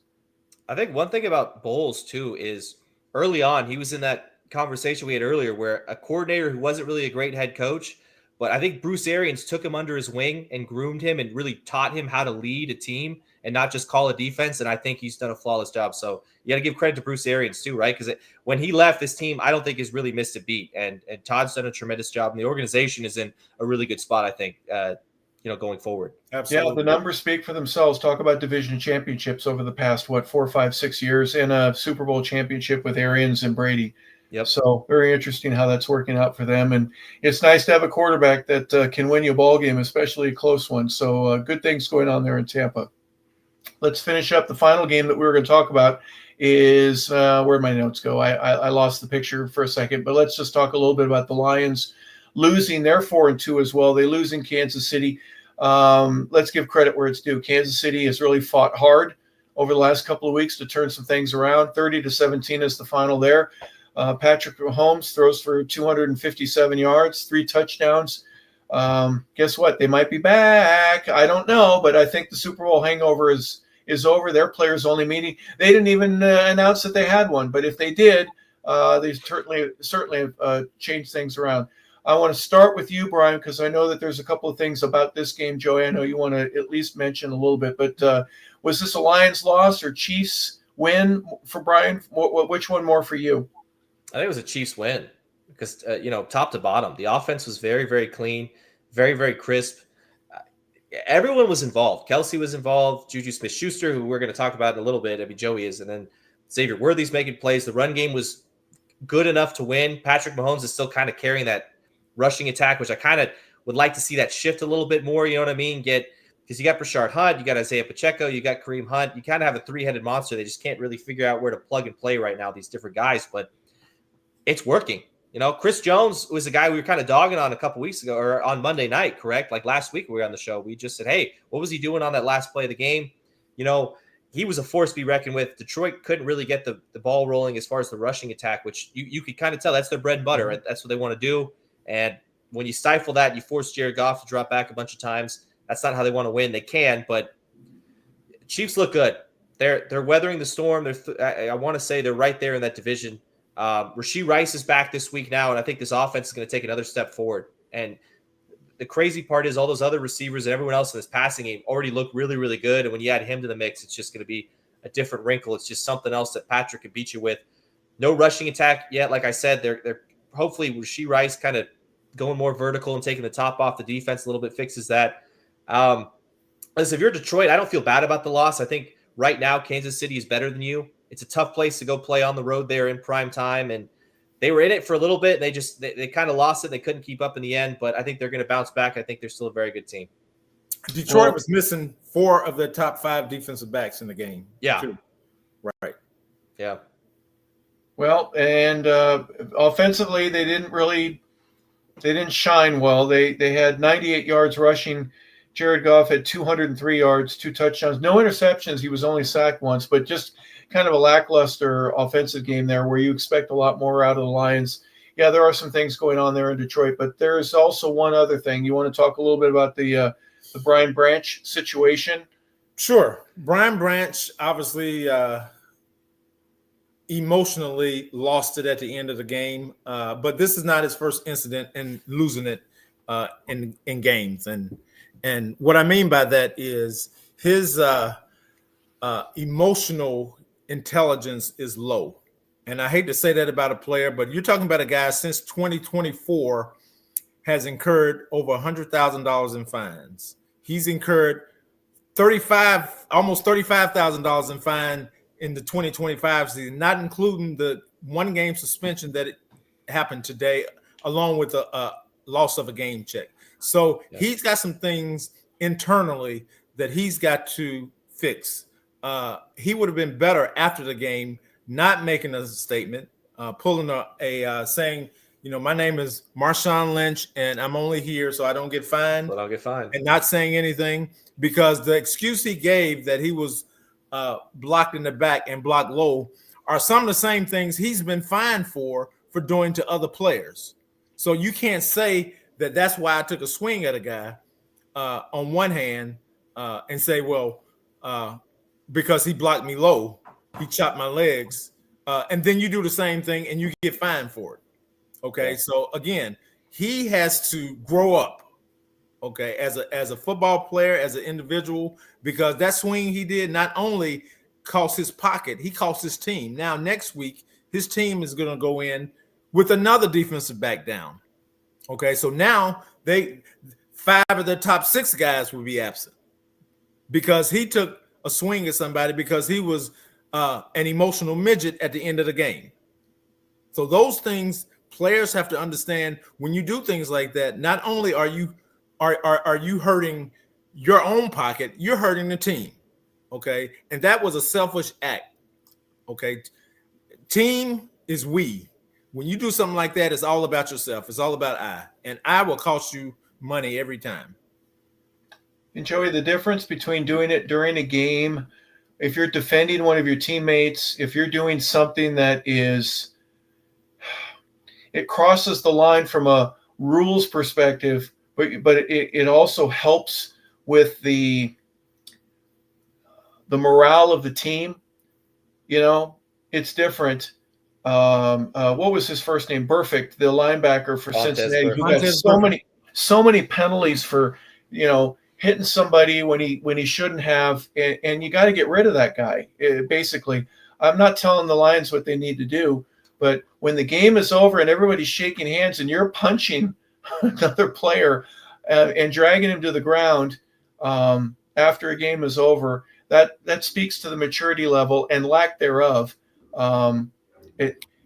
I think one thing about Bowles, too, is early on, he was in that conversation we had earlier where a coordinator who wasn't really a great head coach, but I think Bruce Arians took him under his wing and groomed him and really taught him how to lead a team and not just call a defense. And I think he's done a flawless job. So you got to give credit to Bruce Arians too, right? Because when he left, this team, I don't think has really missed a beat. And Todd's done a tremendous job. And the organization is in a really good spot, I think, going forward. Absolutely. Yeah, the numbers speak for themselves. Talk about division championships over the past, 4, 5, 6 years, and a Super Bowl championship with Arians and Brady. Yep. So very interesting how that's working out for them. And it's nice to have a quarterback that can win you a ball game, especially a close one. So good things going on there in Tampa. Let's finish up. The final game that we were going to talk about is where'd my notes go? I lost the picture for a second, but let's just talk a little bit about the Lions losing. They're 4-2 as well. They lose in Kansas City. Let's give credit where it's due. Kansas City has really fought hard over the last couple of weeks to turn some things around. 30-17 is the final there. Patrick Mahomes throws for 257 yards, 3 touchdowns. Guess what? They might be back. I don't know, but I think the Super Bowl hangover is over. Their players only meeting. They didn't even announce that they had one, but if they did, they certainly have changed things around. I want to start with you, Brian, because I know that there's a couple of things about this game, Joey. I know you want to at least mention a little bit, but was this a Lions loss or Chiefs win for Brian? Which one more for you? I think it was a Chiefs win because, top to bottom, the offense was very, very clean, very, very crisp. Everyone was involved. Kelsey was involved. Juju Smith-Schuster, who we're going to talk about in a little bit. I mean, Joey is. And then Xavier Worthy's making plays. The run game was good enough to win. Patrick Mahomes is still kind of carrying that rushing attack, which I kind of would like to see that shift a little bit more. You know what I mean? Because because you got Brashard Hunt, you got Isaiah Pacheco, you got Kareem Hunt. You kind of have a three-headed monster. They just can't really figure out where to plug and play right now, these different guys, but it's working. Chris Jones was a guy we were kind of dogging on a couple weeks ago, or on Monday night, correct? Like last week we were on the show. We just said, hey, what was he doing on that last play of the game? He was a force to be reckoned with. Detroit couldn't really get the ball rolling as far as the rushing attack, which you could kind of tell that's their bread and butter. Right? That's what they want to do. And when you stifle that, you force Jared Goff to drop back a bunch of times. That's not how they want to win. They can, but Chiefs look good. They're weathering the storm. I want to say they're right there in that division. Rashee Rice is back this week now, and I think this offense is going to take another step forward. And the crazy part is all those other receivers and everyone else in this passing game already look really, really good. And when you add him to the mix, it's just going to be a different wrinkle. It's just something else that Patrick can beat you with. No rushing attack yet. Like I said, they're hopefully Rashee Rice kind of going more vertical and taking the top off the defense a little bit fixes that. Listen, if you're Detroit, I don't feel bad about the loss. I think right now Kansas City is better than you. It's a tough place to go play on the road there in prime time, and they were in it for a little bit. They kind of lost it. They couldn't keep up in the end, but I think they're going to bounce back. I think they're still a very good team. Detroit was missing 4 of their top 5 defensive backs in the game. Yeah. Too. Right. Yeah. Well, and offensively, they didn't shine well. They had 98 yards rushing. Jared Goff had 203 yards, 2 touchdowns, no interceptions. He was only sacked once, but just kind of a lackluster offensive game there where you expect a lot more out of the Lions. Yeah, there are some things going on there in Detroit, but there is also one other thing. You want to talk a little bit about the Brian Branch situation? Sure. Brian Branch obviously emotionally lost it at the end of the game, but this is not his first incident in losing it in games. And what I mean by that is his emotional intelligence is low. And I hate to say that about a player, but you're talking about a guy since 2024 has incurred over $100,000 in fines. He's incurred almost $35,000 in fine in the 2025 season, not including the 1-game suspension that happened today, along with a loss of a game check. So he's got some things internally that he's got to fix. He would have been better after the game, not making a statement, pulling a saying, my name is Marshawn Lynch, and I'm only here so I don't get fined. But I'll get fined. And not saying anything, because the excuse he gave that he was blocked in the back and blocked low are some of the same things he's been fined for doing to other players. So you can't say that that's why I took a swing at a guy on one hand and say, well, because he blocked me low, he chopped my legs, and then you do the same thing and you get fined for it. Okay, so again, he has to grow up, okay, as a football player, as an individual, because that swing he did not only cost his pocket, he cost his team. Now, next week, his team is going to go in with another defensive back down. Okay, so now 5 of their top 6 guys will be absent because he took a swing at somebody because he was an emotional midget at the end of the game. So those things players have to understand. When you do things like that, not only are you hurting your own pocket, you're hurting the team. Okay, and that was a selfish act. Okay, team is we. When you do something like that, it's all about yourself. It's all about I. And I will cost you money every time. And Joey, the difference between doing it during a game, if you're defending one of your teammates, if you're doing something that it crosses the line from a rules perspective, but it also helps with the morale of the team. It's different. What was his first name? Perfect, the linebacker for Cincinnati, who got so many penalties for hitting somebody when he shouldn't have, and you got to get rid of that guy. Basically, I'm not telling the Lions what they need to do, but when the game is over and everybody's shaking hands and you're punching another player and dragging him to the ground after a game is over, that speaks to the maturity level and lack thereof.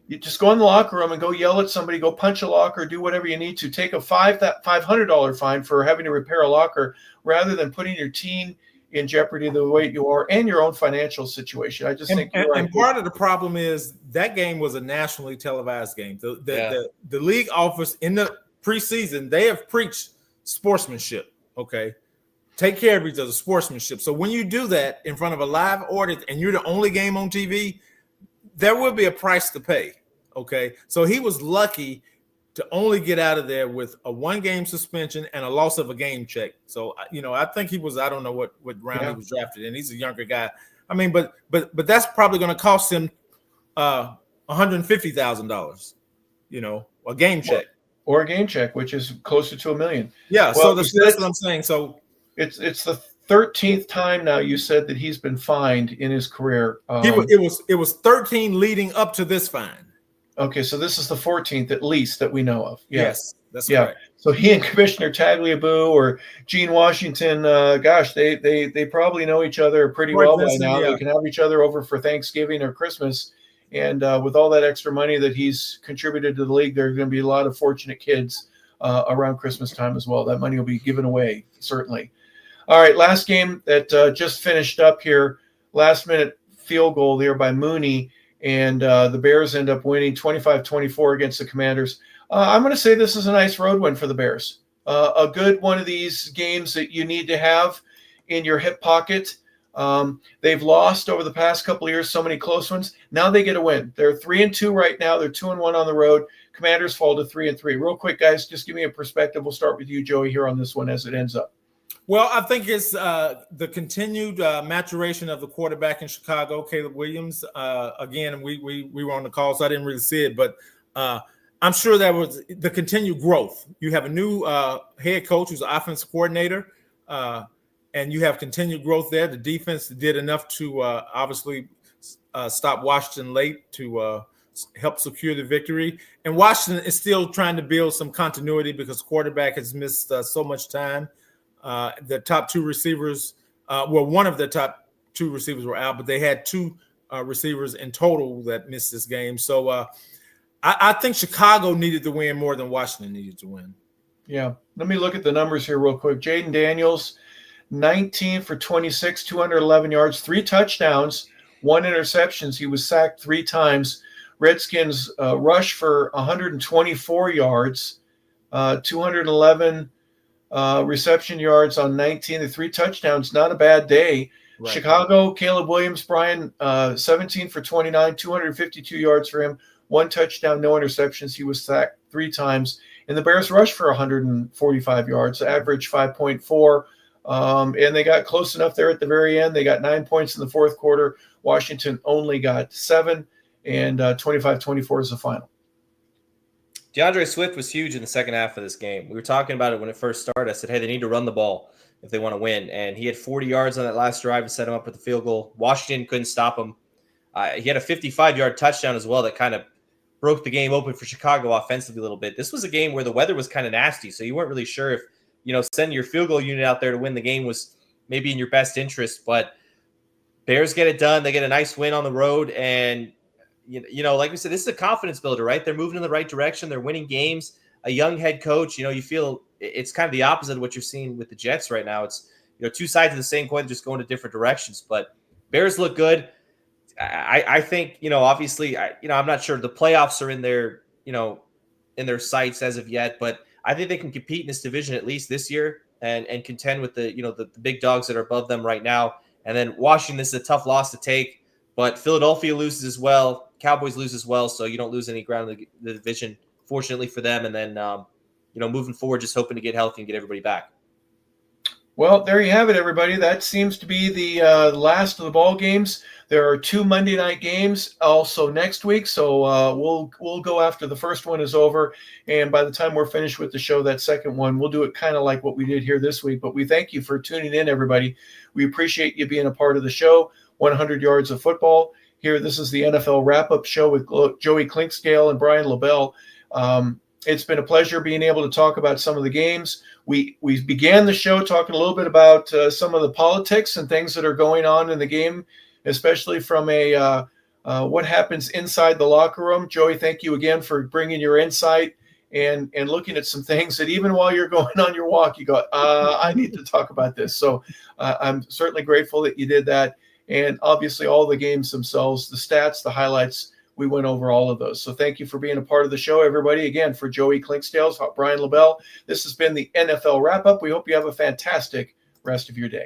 You just go in the locker room and go yell at somebody, go punch a locker, do whatever you need to. Take a $500 fine for having to repair a locker rather than putting your team in jeopardy the way you are and your own financial situation. I just think you're right. And part of the problem is that game was a nationally televised game. The league office in the preseason, they have preached sportsmanship. Okay. Take care of each other, sportsmanship. So when you do that in front of a live audience and you're the only game on TV, there will be a price to pay, okay? So he was lucky to only get out of there with a 1-game suspension and a loss of a game check. So, I think he was, I don't know what round he was drafted in. He's a younger guy. I mean, but that's probably going to cost him $150,000, a game check. Or a game check, which is closer to $1 million. Yeah, well, so that's what I'm saying. So it's the 13th time now you said that he's been fined in his career. It was 13 leading up to this fine. Okay, so this is the 14th at least that we know of. Yeah. Yes, that's correct. So he and Commissioner Tagliabue or Gene Washington, they probably know each other pretty well by now. Yeah. They can have each other over for Thanksgiving or Christmas. And with all that extra money that he's contributed to the league, there are going to be a lot of fortunate kids around Christmas time as well. That money will be given away, certainly. All right, last game that just finished up here, last-minute field goal there by Mooney, and the Bears end up winning 25-24 against the Commanders. I'm going to say this is a nice road win for the Bears. A good one of these games that you need to have in your hip pocket. They've lost over the past couple of years, so many close ones. Now they get a win. They're 3-2 right now. They're 2-1 on the road. Commanders fall to 3-3. Real quick, guys, just give me a perspective. We'll start with you, Joey, here on this one as it ends up. Well, I think it's the continued maturation of the quarterback in Chicago, Caleb Williams. Again, we were on the call, so I didn't really see it, but I'm sure that was the continued growth. You have a new head coach who's an offensive coordinator, and you have continued growth there. The defense did enough to obviously stop Washington late to help secure the victory. And Washington is still trying to build some continuity because the quarterback has missed so much time. The top two receivers, one of the top two receivers were out, but they had two receivers in total that missed this game. So I think Chicago needed to win more than Washington needed to win. Yeah. Let me look at the numbers here real quick. Jaden Daniels, 19 for 26, 211 yards, 3 touchdowns, 1 interception. He was sacked 3 times. Redskins rush for 124 yards, 211 reception yards on 19, the 3 touchdowns. Not a bad day. Right. Chicago, Caleb Williams, Brian, 17 for 29, 252 yards for him, 1 touchdown, no interceptions. He was sacked 3 times. And the Bears rushed for 145 yards, average 5.4. And they got close enough there at the very end. They got 9 points in the fourth quarter. Washington only got 7, and 25-24 is the final. DeAndre Swift was huge in the second half of this game. We were talking about it when it first started. I said, hey, they need to run the ball if they want to win. And he had 40 yards on that last drive to set him up with the field goal. Washington couldn't stop him. He had a 55-yard touchdown as well that kind of broke the game open for Chicago offensively a little bit. This was a game where the weather was kind of nasty, so you weren't really sure if, sending your field goal unit out there to win the game was maybe in your best interest. But Bears get it done. They get a nice win on the road. And, like we said, this is a confidence builder, right? They're moving in the right direction. They're winning games. A young head coach, you feel it's kind of the opposite of what you're seeing with the Jets right now. It's, two sides of the same coin, just going to different directions. But Bears look good. I think, obviously, I'm not sure the playoffs are in their, in their sights as of yet, but I think they can compete in this division at least this year and contend with the, the big dogs that are above them right now. And then Washington, this is a tough loss to take, but Philadelphia loses as well. Cowboys lose as well. So you don't lose any ground in the division, fortunately for them. And then, moving forward, just hoping to get healthy and get everybody back. Well, there you have it, everybody. That seems to be the last of the ball games. There are 2 Monday night games also next week, so we'll go after the first one is over, and by the time we're finished with the show, that second one, we'll do it kind of like what we did here this week. But we thank you for tuning in, everybody. We appreciate you being a part of the show. 100 Yards of Football. Here, this is the NFL wrap-up show with Joey Clinkscales and Brian LeBel. It's been a pleasure being able to talk about some of the games. We began the show talking a little bit about some of the politics and things that are going on in the game, especially from a what happens inside the locker room. Joey, thank you again for bringing your insight and looking at some things that even while you're going on your walk, you go, I need to talk about this. So I'm certainly grateful that you did that. And obviously all the games themselves, the stats, the highlights, we went over all of those. So thank you for being a part of the show, everybody. Again, for Joey Clinkscales, Brian LeBel, this has been the NFL Wrap-Up. We hope you have a fantastic rest of your day.